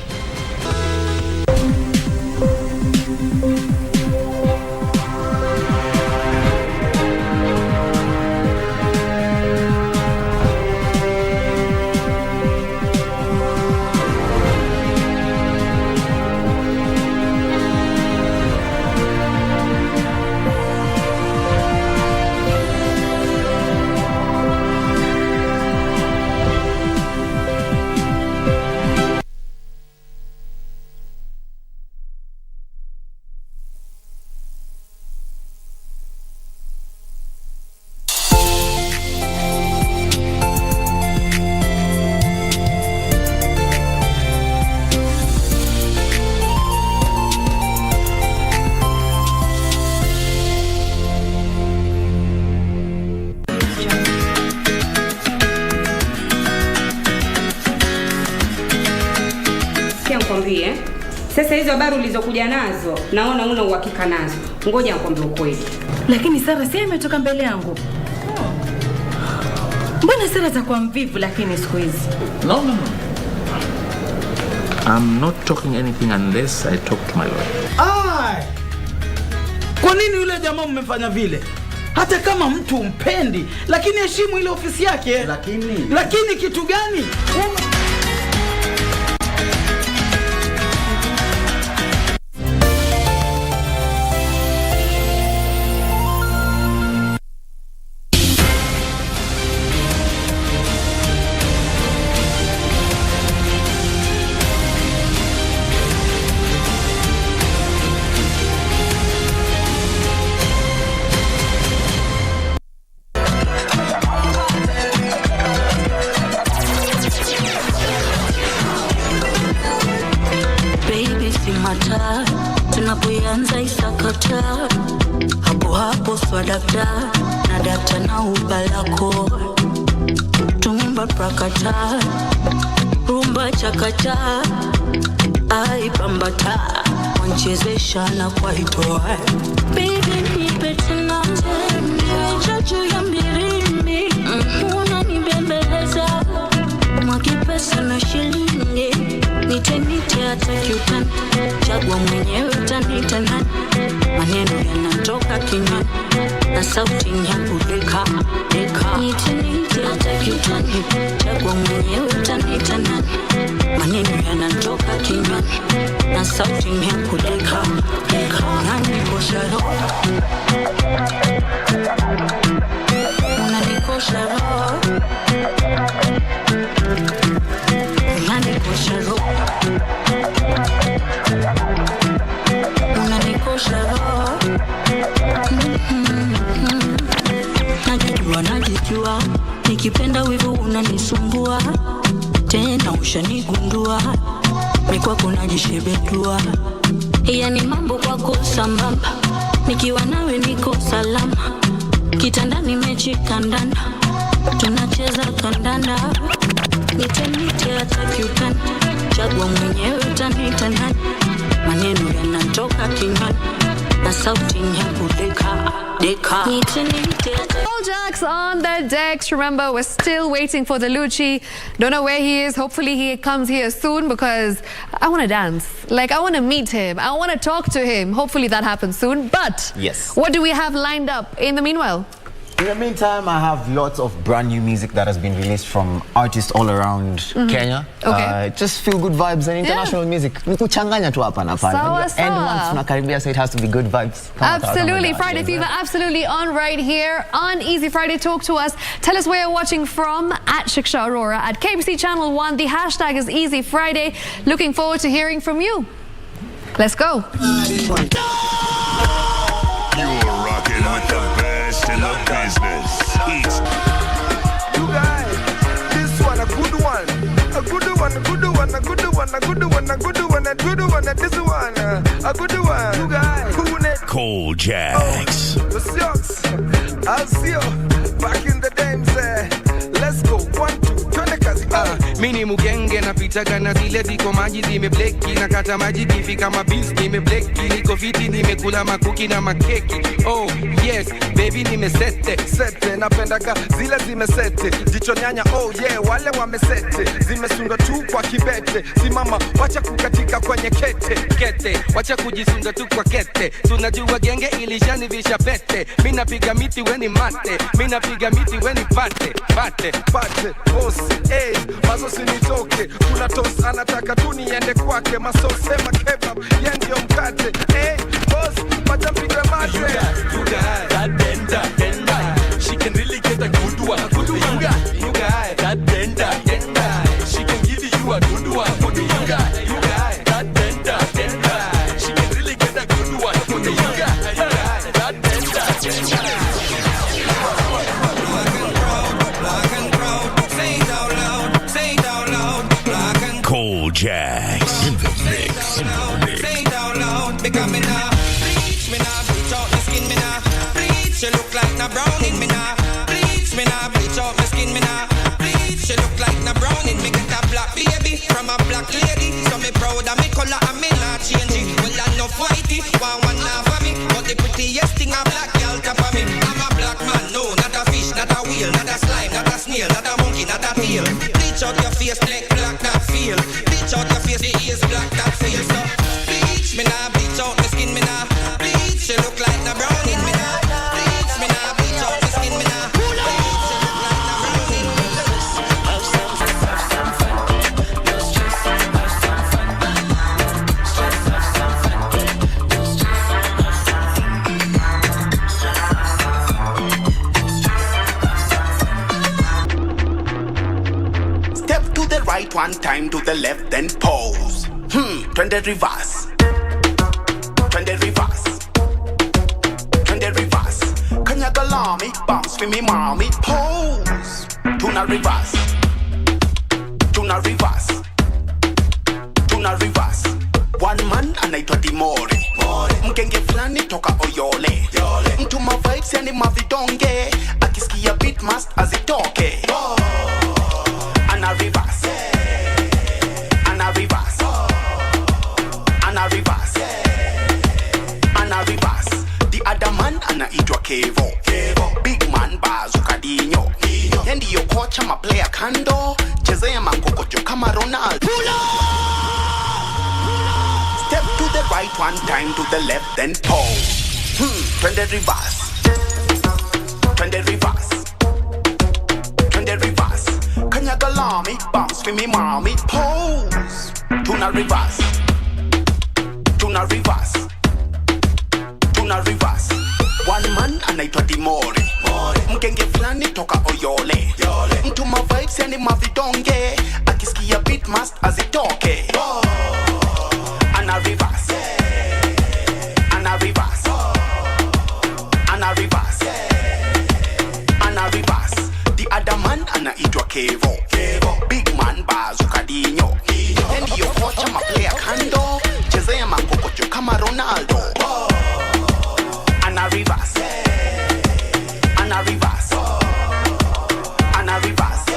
Sasa hizo habari ulizokuja nazo naona una uhakika nazo. Ngoja nikwambie ukweli. Lakini Sara si imetoka mbele yangu. Mbona Sara atakuwa mvivu lakini siku hizi? No. I'm not talking anything unless I talk to my lawyer. Kwa nini yule jamaa mmefanya vile? Hata kama mtu umpendi, lakini heshimu ile ofisi yake. Lakini kitu gani? Tunapoanza isakata hapo swadakta na data na ubalako tumba prakata rumba chakata ai pambata wanchezesha na kwaitoa baby nipe tena chachu ya mbirimi unanibembeleza mwakipesa na shilingi nite hata kiutani chagua mwenyewe utanita nani maneno yanatoka kinywani na sauti yangu deka nite hata kiutani chagua mwenyewe utanita nani maneno yanatoka kinywani na sauti yangu deka unanikosha roho unanikosha roho unanikosha roho najijua nikipenda wivu unanisumbua tena ushanigundua mikwako najishebedua yani mambo kwako sambamba nikiwa nawe niko salama kitandani mechi kandanda tunacheza kandanda nite hata kiutani chagua mwenyewe utanita nani maneno yanatoka kinywani na sauti yangu deka All Jacks on the decks. Remember, we're still waiting for the Lucci. Don't know where he is. Hopefully he comes here soon because I want to dance. Like, I want to meet him. I want to talk to him. Hopefully that happens soon. But yes, what do we have lined up in the meanwhile? In the meantime, I have lots of brand new music that has been released from artists all around Kenya. Okay. Just feel good vibes and international music. Nikuchanganya tu hapa na pale. End month tunakaribia, so it has to be good vibes. Absolutely. Friday Fever, absolutely on right here on Easy Friday. Talk to us. Tell us where you're watching from at Shiksha Arora, at KBC Channel 1. The hashtag is Easy Friday. Looking forward to hearing from you. Let's go. You're rocking with the best in the business. hits. You guys, this one a good one. A good one, a good one, a good one, a good one, a good one, a good one, and this one, a good one. You guys, cool it. Cold Jacks. The Sioux, I'll see you back in the days. Let's go, 1, 2, turn the kazi. Mini mugenge na pitaga na zile ziko maji zimebleki na kata maji kifika mabis nimebleki niko fiti nimekula makuki na makeki. Oh yes baby nimesete sete napendaga zile zimesete jicho nyanya. Oh yeah wale wamesete zimesunga tu kwa kibete. Simama wacha kukatika kwenye kete wacha kujisunga tu kwa kete. Tunajua genge ilishanivisha pete. Mimi napiga miti weni mate. Mimi napiga miti weni pate boss mazo sinitoke. Kuna toss anataka tu niende kwake. Maso sema kebab yendio mkate. Boss pata mpigwe mate. You got that tender. She can really get a good one. You got that tender. She can give you a good one. You got that tender. She can really get a good one. You got that tender. Cold Jacks in the mix. Say it out loud, because me nah bleach out my skin, me nah bleach. You look like na browning, me nah bleach out my skin, me nah bleach. You look like na browning, me get a black baby from a black lady. So me proud of me color and me not change it. Well enough whitey, one half of me, but the prettiest thing a black girl top of me. I'm a black man, no, not a fish, not a whale, not a slime, not a snail, not a monkey, not a tail. Bleach out your face, black that feel. Bleach out your face, the ears black that feel. So bleach, me nah bleach out my skin, me nah bleach. You look like na browning, me nah bleach. Me nah bleach out my skin, me nah bleach. You look like na browning. Step to the right one time, to the left, then pose. Turn the reverse. Turn the reverse. Turn the reverse. Kanyaga lami, bounce for me mommy. Pose. Tuna reverse. Tuna reverse. Tuna reverse. One man anaitwa Dimori. Mkenge flani toka Oyole. Mtu ma vibes yani mavidonge. Akisikia beat must azitoke. Ana reverse. Ana reverse. Ana reverse. Ana reverse. The other man anaitwa Kevo. Big man Bazooka Dinyo. Yendi yo kocha ma player kando. Chezea mangokojo kama Ronaldo. Step to the right one time, to the left then pose. Turn the reverse. Turn the reverse. Turn the reverse. Kanyaga lami, bounce for me mommy. Pose. Tuna reverse. Tuna reverse. Tuna reverse. One man anaitwa Dimori. Mkenge flani toka Oyole. Mtu ma vibes yani mavidonge. Akisikia beat must azitoke. Ana reverse. Ana reverse. Ana reverse. Ana reverse. The other man anaitwa Kevo. Big man Bazooka Dinyo. Yendi yo kocha ma player kando. Chezea mangokojo kama Ronaldo. Ana reverse. Ana reverse. Ana reverse.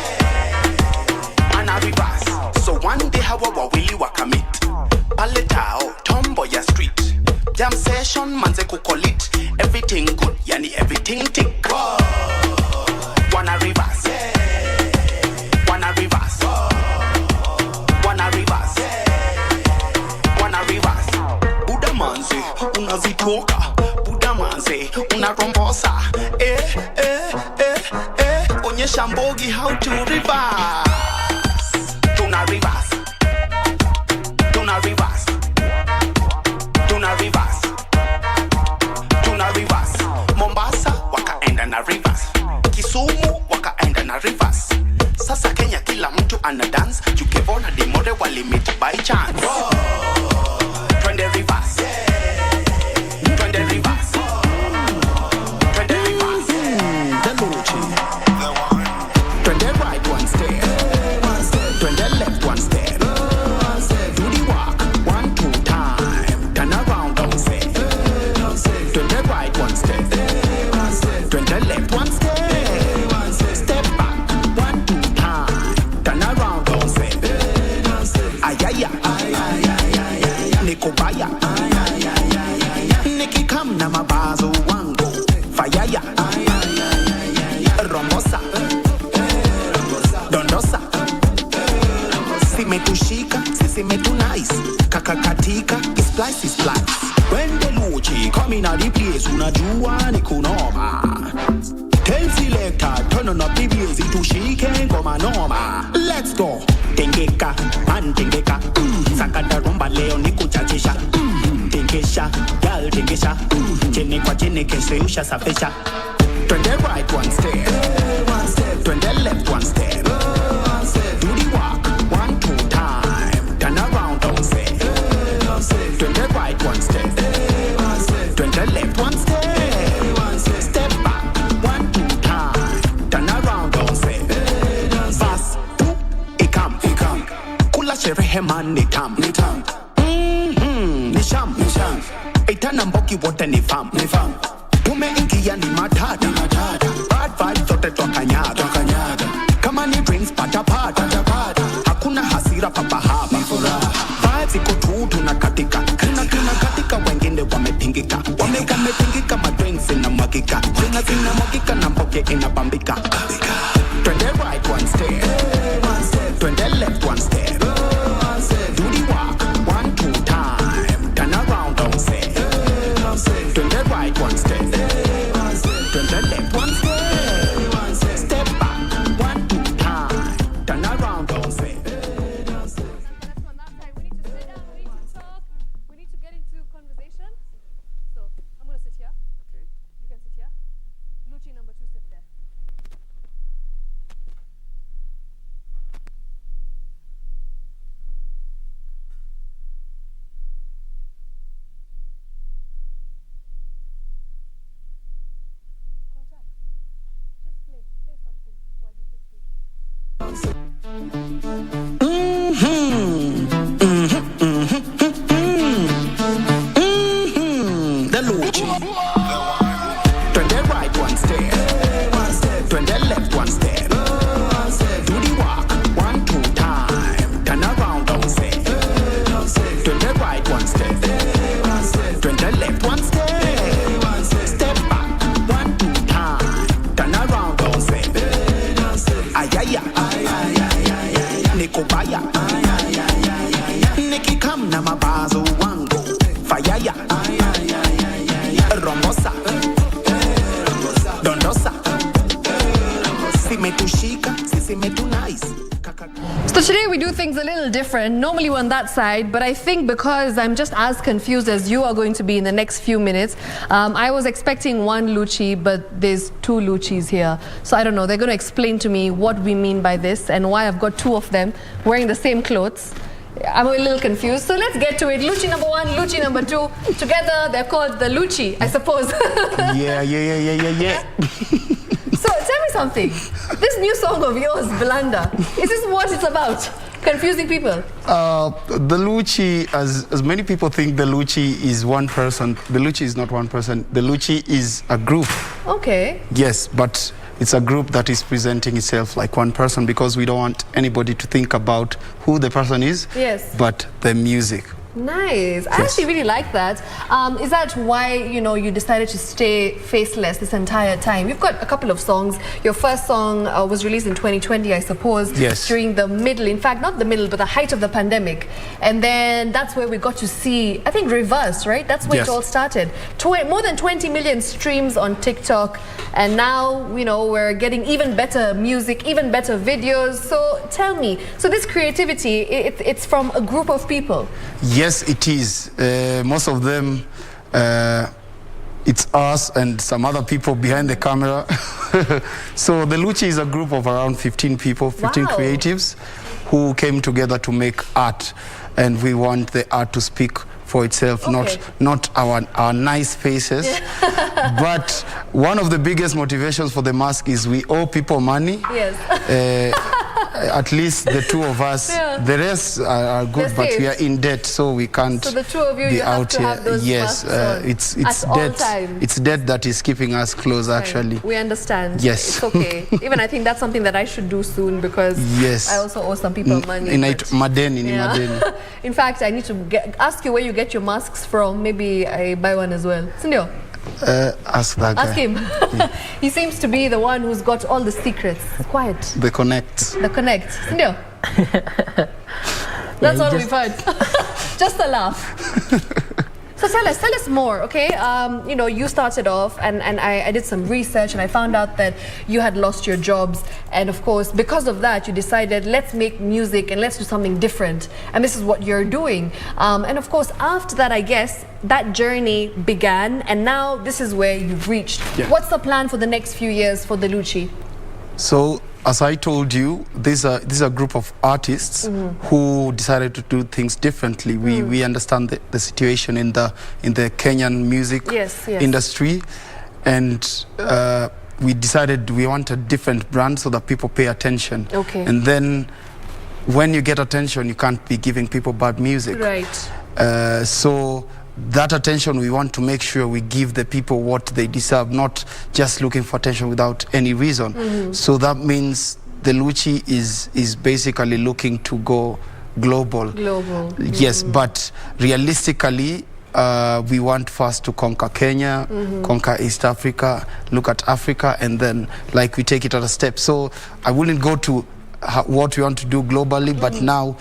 Ana reverse. So one day hawa wawili wakamit. Paletao, Tomboya Street. Jam session, manze kukolit. Everything good, yani everything tick. Wanna reverse. Wanna reverse. Wanna reverse. Wanna reverse. Buda manze, unazitoka. Buda manze, unarombosa. Onyesha mbogi how to reverse. Tuna reverse. Tuna reverse. Tuna reverse. Tuna reverse. Mombasa wakaenda na reverse. Kisumu wakaenda na reverse. Sasa Kenya kila mtu ana dance. Jukevona Dimore walimit by chance. Twende reverse. Twende reverse. Twende reverse. nikubaya nikikam na mabazo wangu fayaya rombosa dondosa simetushika sisi metu nice kakakatika is splice when the luchi come in at the place unajua ni kunoma tell selector turn on up the bass itushike ngoma noma let's go tengeka man tengeka sakata rumba leo nikuchachisha tenkesha gal tenkesha chini kwa chini kesha safisha turn the right one step turn the left one step do the walk 1-2 time turn around don't say turn the right one step turn the left one step step back 1-2 time turn around don't say fast ikam kula sherehe man nitam nisham itana mboki wote ni fam tumeingia ni matata bad vibes zote twakanyaga kama ni drinks pata hakuna hasira papa hapa vibes iko tu tunakatika wengine wamepingika madrinks inamwagika zinamwagika na mboke inabambika turn the right one step turn the left one step do the walk 1-2 time turn around don't say turn the right one step turn the left one step step back 1-2 time turn around don't say We need to get into conversation. So I'm going to sit here. Okay. You can sit here. Luchi number 2, sit there. Just play something while you fix this. The Luchi. Turn the right one step. Turn the left one step. Do the walk 1-2 time. Turn around don't say. Turn the right one step. Turn the left one step. Step back 1-2 time. Turn around don't say. Ayaya. Nikubaya. Nikikam na mabazo wangu fayaya rombosa dondosa simetushika sisi metu nice. So today we do things a little different. Normally we're on that side, but I think because I'm just as confused as you are going to be in the next few minutes, I was expecting one Luchi, but there's 2 Luchis here. So I don't know, they're going to explain to me what we mean by this and why I've got 2 of them wearing the same clothes. I'm a little confused, so let's get to it. Luchi number 1, Luchi number 2. Together, they're called the Luchi, I suppose. Yeah. So, tell me something. This new song of yours, Belanda, is this what it's about? Confusing people? The Luchi, as many people think the Luchi is one person, the Luchi is not one person. The Luchi is a group. Okay. Yes, but it's a group that is presenting itself like one person because we don't want anybody to think about who the person is, yes, but the music. Nice. I actually really like that. Is that why, you decided to stay faceless this entire time? You've got a couple of songs. Your first song was released in 2020, I suppose. Yes. During the middle, in fact, not the middle, but the height of the pandemic. And then that's where we got to see, I think, reverse, right? That's where Yes. it all started. More than 20 million streams on TikTok. And now, we're getting even better music, even better videos. So tell me, so this creativity, it's from a group of people? Yes, it is. Most of them, it's us and some other people behind the camera. So the Luchi is a group of around 15 people, 15 Wow. creatives who came together to make art. And we want the art to speak for itself, Okay. not our nice faces. But one of the biggest motivations for the mask is we owe people money. Yes. At least the two of us. Yeah. The rest are good, They're but safe. we are in debt, so we can't. So the two of you, be you have out to here. have those Yes, masks on it's at all debt. times. It's debt that is keeping us close. Actually, We understand. Yes. It's okay. Even I think that's something that I should do soon because Yes. I also owe some people money. In but- Madeni, Yeah. In fact, I need to ask you where you get your masks from. Maybe I buy one as well. Sindio? Ask that guy. Ask him. He seems to be the one who's got all the secrets. Quiet. The connect. The connect. Sindio? That's all we've heard. Just a laugh. So tell us more, okay? You know, you started off, and I did some research, and I found out that you had lost your jobs, and of course, because of that, you decided, let's make music and let's do something different, and this is what you're doing. And of course, after that, I guess, that journey began, and now this is where you've reached. Yeah. What's the plan for the next few years for the Lucci? So, as I told you, this is a group of artists who decided to do things differently. We understand the situation in the Kenyan music industry, and we decided we want a different brand so that people pay attention. Okay. And then, when you get attention, you can't be giving people bad music. Right. So that attention, we want to make sure we give the people what they deserve, not just looking for attention without any reason. So that means the Lucci is basically looking to go global. Global. Yes, but realistically, we want first to conquer Kenya, conquer East Africa, look at Africa, and then like we take it at a step. So I wouldn't go to what we want to do globally, but now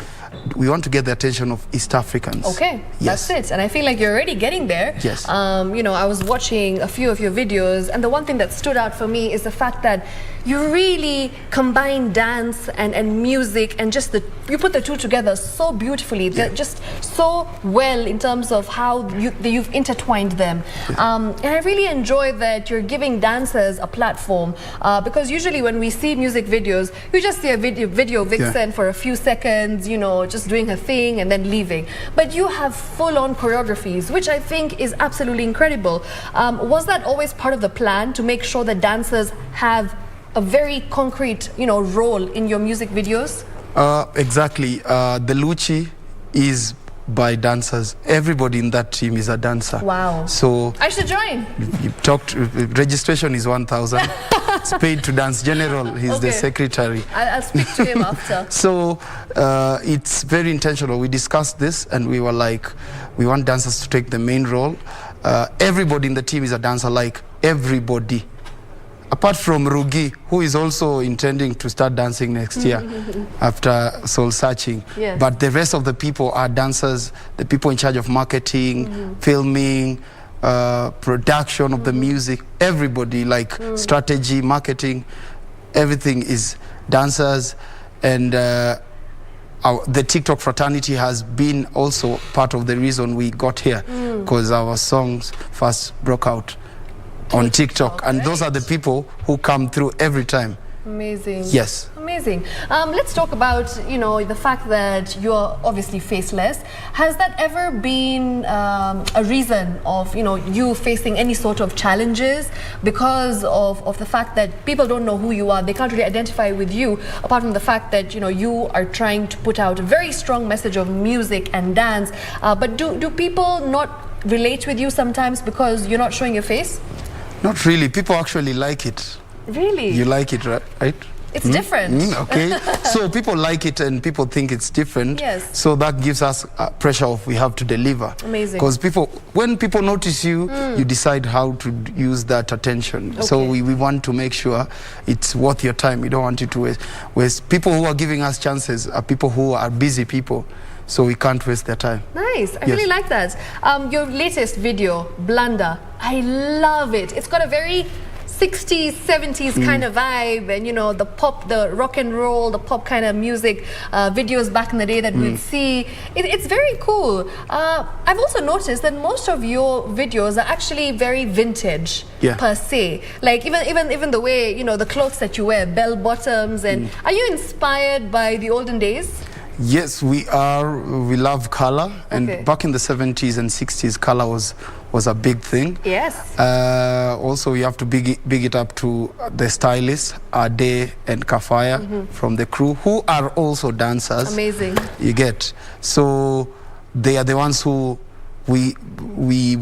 we want to get the attention of East Africans. Okay, Yes. that's it. And I feel like you're already getting there. Yes. You know, I was watching a few of your videos, and the one thing that stood out for me is the fact that you really combine dance and music, and just you put the two together so beautifully. They're just so well in terms of how you've intertwined them. And I really enjoy that you're giving dancers a platform, because usually when we see music videos, you just see a video vixen for a few seconds, you know, just doing her thing and then leaving. But you have full-on choreographies, which I think is absolutely incredible. Was that always part of the plan, to make sure that dancers have a very concrete, you know, role in your music videos? Exactly. The Lucci is by dancers. Everybody in that team is a dancer. Wow. So I should join. you talked. Registration is 1,000. It's paid to dance. General, he's the secretary. I'll speak to him after. So it's very intentional. We discussed this, and we were like, we want dancers to take the main role. Everybody in the team is a dancer. Like everybody. Apart from Rugi, who is also intending to start dancing next year after soul searching. Yes. But the rest of the people are dancers, the people in charge of marketing, filming, production of the music, everybody, like strategy, marketing, everything is dancers. And the TikTok fraternity has been also part of the reason we got here, because our songs first broke out on TikTok, and those are the people who come through every time. Amazing. Yes. Amazing. Let's talk about, you know, the fact that you're obviously faceless. Has that ever been a reason of, you know, you facing any sort of challenges because of the fact that people don't know who you are? They can't really identify with you, apart from the fact that, you know, you are trying to put out a very strong message of music and dance. But do people not relate with you sometimes because you're not showing your face? Not really. People actually like it. Really? You like it, right? It's different. Okay. So people like it and people think it's different. Yes. So that gives us pressure of we have to deliver. Amazing. Because when people notice you, you decide how to use that attention. Okay. So we want to make sure it's worth your time. We don't want you to waste. People who are giving us chances are people who are busy people. So we can't waste their time. Nice. I really like that. Your latest video, Blunder, I love it. It's got a very 60s, 70s kind of vibe, and you know, the pop, the rock and roll, the pop kind of music videos back in the day that we'd see. It's very cool. I've also noticed that most of your videos are actually very vintage per se. Like even the way, you know, the clothes that you wear, bell bottoms, and are you inspired by the olden days? Yes, we are. We love color, and back in the 70s and 60s, color was was a big thing. Yes. Also, you have to big it up to the stylists, Ade and Kafaya from the crew, who are also dancers. Amazing. You get. So they are the ones who we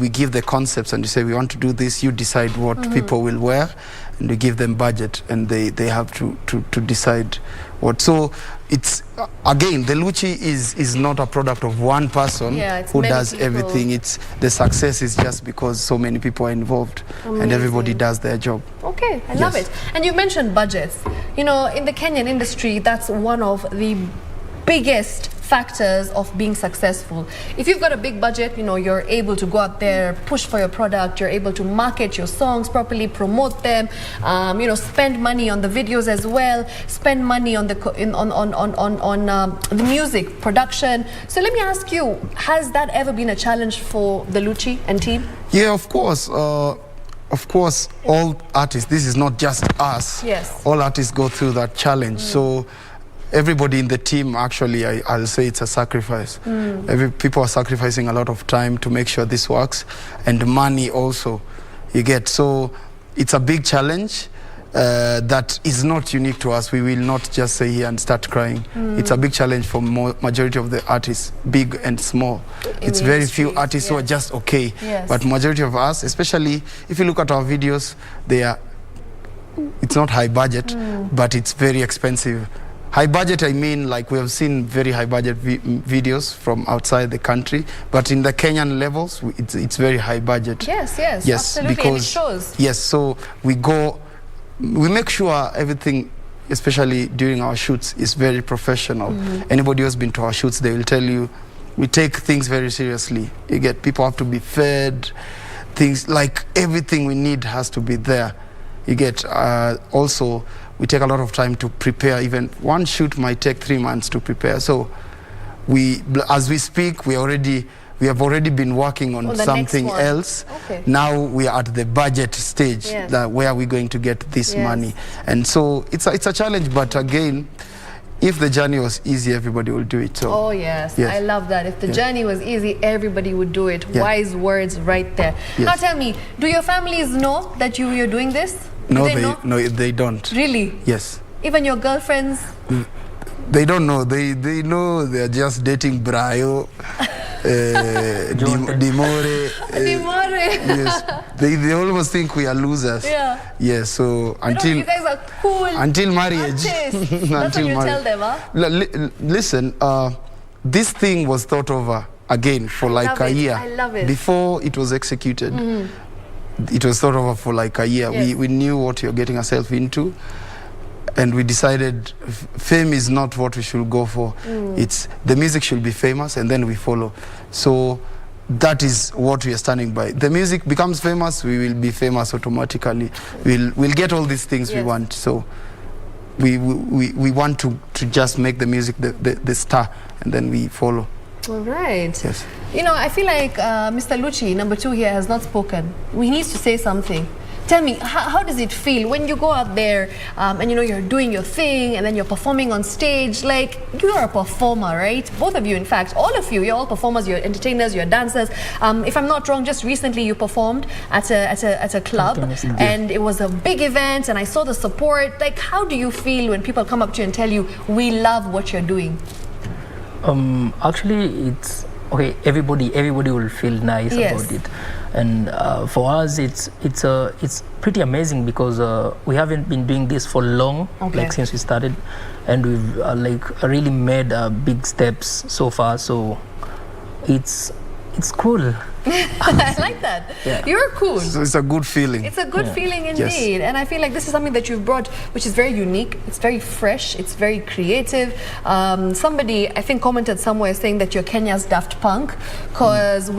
give the concepts, and you say we want to do this, you decide what people will wear, and we give them budget, and they have to decide what. So it's again, the Luchi is not a product of one person who does everything. It's the success is just because so many people are involved. Amazing. And everybody does their job. Okay, I love it. And you mentioned budgets. You know, in the Kenyan industry, that's one of the biggest factors of being successful. If you've got a big budget, you know, you're able to go out there, push for your product, you're able to market your songs properly, promote them, you know, spend money on the videos as well, spend money on the the music production. So let me ask you, has that ever been a challenge for the Luchi and team? Yeah, of course. Of course, all artists, this is not just us. Yes. All artists go through that challenge. So everybody in the team, actually, I'll say it's a sacrifice. People are sacrificing a lot of time to make sure this works, and money also, you get. So it's a big challenge that is not unique to us. We will not just say here and start crying. It's a big challenge for majority of the artists, big and small. It's very few artists who are just okay. But majority of us, especially if you look at our videos, it's not high budget, but it's very expensive. High budget, I mean, like we have seen very high budget videos from outside the country, but in the Kenyan levels, it's very high budget. Yes, absolutely, because, and it shows. Yes, so we make sure everything, especially during our shoots, is very professional. Anybody who's been to our shoots, they will tell you, we take things very seriously. You get, people have to be fed, things like everything we need has to be there. You get, also, we take a lot of time to prepare. Even one shoot might take 3 months to prepare. So as we speak, we have already been working on something else. Now we are at the budget stage, where are we going to get this money? And so it's a challenge, but again, if the journey was easy, everybody will do it. So oh yes, I love that. If the journey was easy, everybody would do it. Wise words right there. Now tell me, do your families know that you're doing this? No, they don't. Really? Yes. Even your girlfriends? They don't know. They know they're just dating Brayo, Dimore. Yes. They almost think we are losers. Yeah. So until you guys are cool. Until marriage. That's what you tell them, huh? Listen, this thing was thought over again for like a year. I love it. Before it was executed. It was thought over for like a year. We knew what you're getting ourselves into, and we decided fame is not what we should go for. It's the music should be famous, and then we follow. So that is what we are standing by. The music becomes famous, we will be famous automatically. We'll get all these things we want. So we want to just make the music the star, and then we follow. All right. Yes. You know, I feel like Mr. Luchi, number 2 here, has not spoken. He needs to say something. Tell me, how does it feel when you go out there and, you know, you're doing your thing and then you're performing on stage? Like, you're a performer, right? Both of you, in fact, all of you, you're all performers, you're entertainers, you're dancers. If I'm not wrong, just recently you performed at a club, and it was a big event, and I saw the support. Like, how do you feel when people come up to you and tell you, we love what you're doing? Actually, it's okay. Everybody will feel nice about it, and for us, it's pretty amazing because we haven't been doing this for long, like since we started, and we've like really made big steps so far. So it's cool. I like that. You're cool. So it's a good feeling. It's a good feeling indeed. And I feel like this is something that you've brought, which is very unique. It's very fresh. It's very creative. Somebody, I think, commented somewhere saying that you're Kenya's Daft Punk, because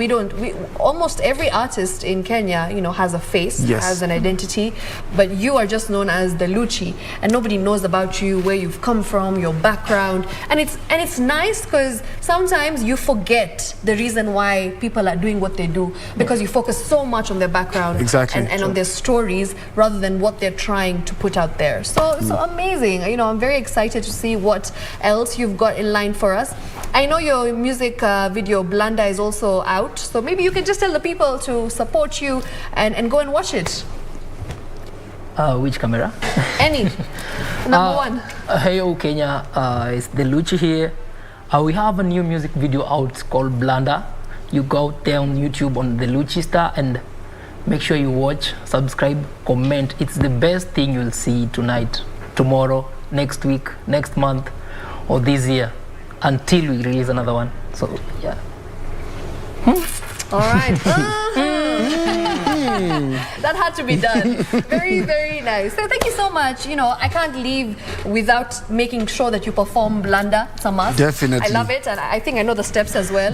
almost every artist in Kenya, you know, has a face, has an identity, but you are just known as the Luchi, and nobody knows about you, where you've come from, your background. And it's nice because sometimes you forget the reason why people are doing what they do, because you focus so much on their background and on their stories rather than what they're trying to put out there. So amazing. You know, I'm very excited to see what else you've got in line for us. I know your music video Blunder is also out, so maybe you can just tell the people to support you and go and watch it. Which camera? Any. Number one. Hey, Kenya, it's the Luchi here. We have a new music video out called Blunder. You go there on YouTube on the Luchi Star and make sure you watch, subscribe, comment. It's the best thing you'll see tonight, tomorrow, next week, next month, or this year, until we release another one. So, yeah. All right. That had to be done. Very, very nice. So thank you so much. You know, I can't leave without making sure that you perform Blunder. It's a must. Definitely. I love it, and I think I know the steps as well.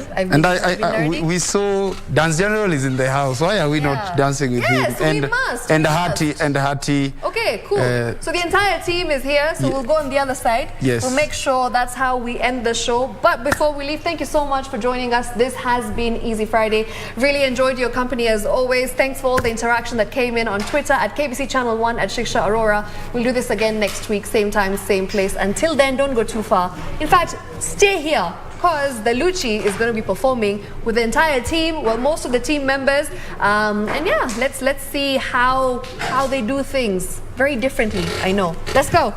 We saw Dance General is in the house. Why are we not dancing with him? Yes, we must. And Hati. Okay, cool. So the entire team is here, so we'll go on the other side. Yes. We'll make sure that's how we end the show. But before we leave, thank you so much for joining us. This has been Easy Friday. Really enjoyed your company as always. Thanks for all the interaction that came in on Twitter at KBC Channel 1 at Shiksha Arora. We'll do this again next week, same time, same place. Until then, don't go too far. In fact, stay here, because the Luchi is going to be performing with the entire team, well, most of the team members. And yeah, let's see how they do things very differently, I know. Let's go.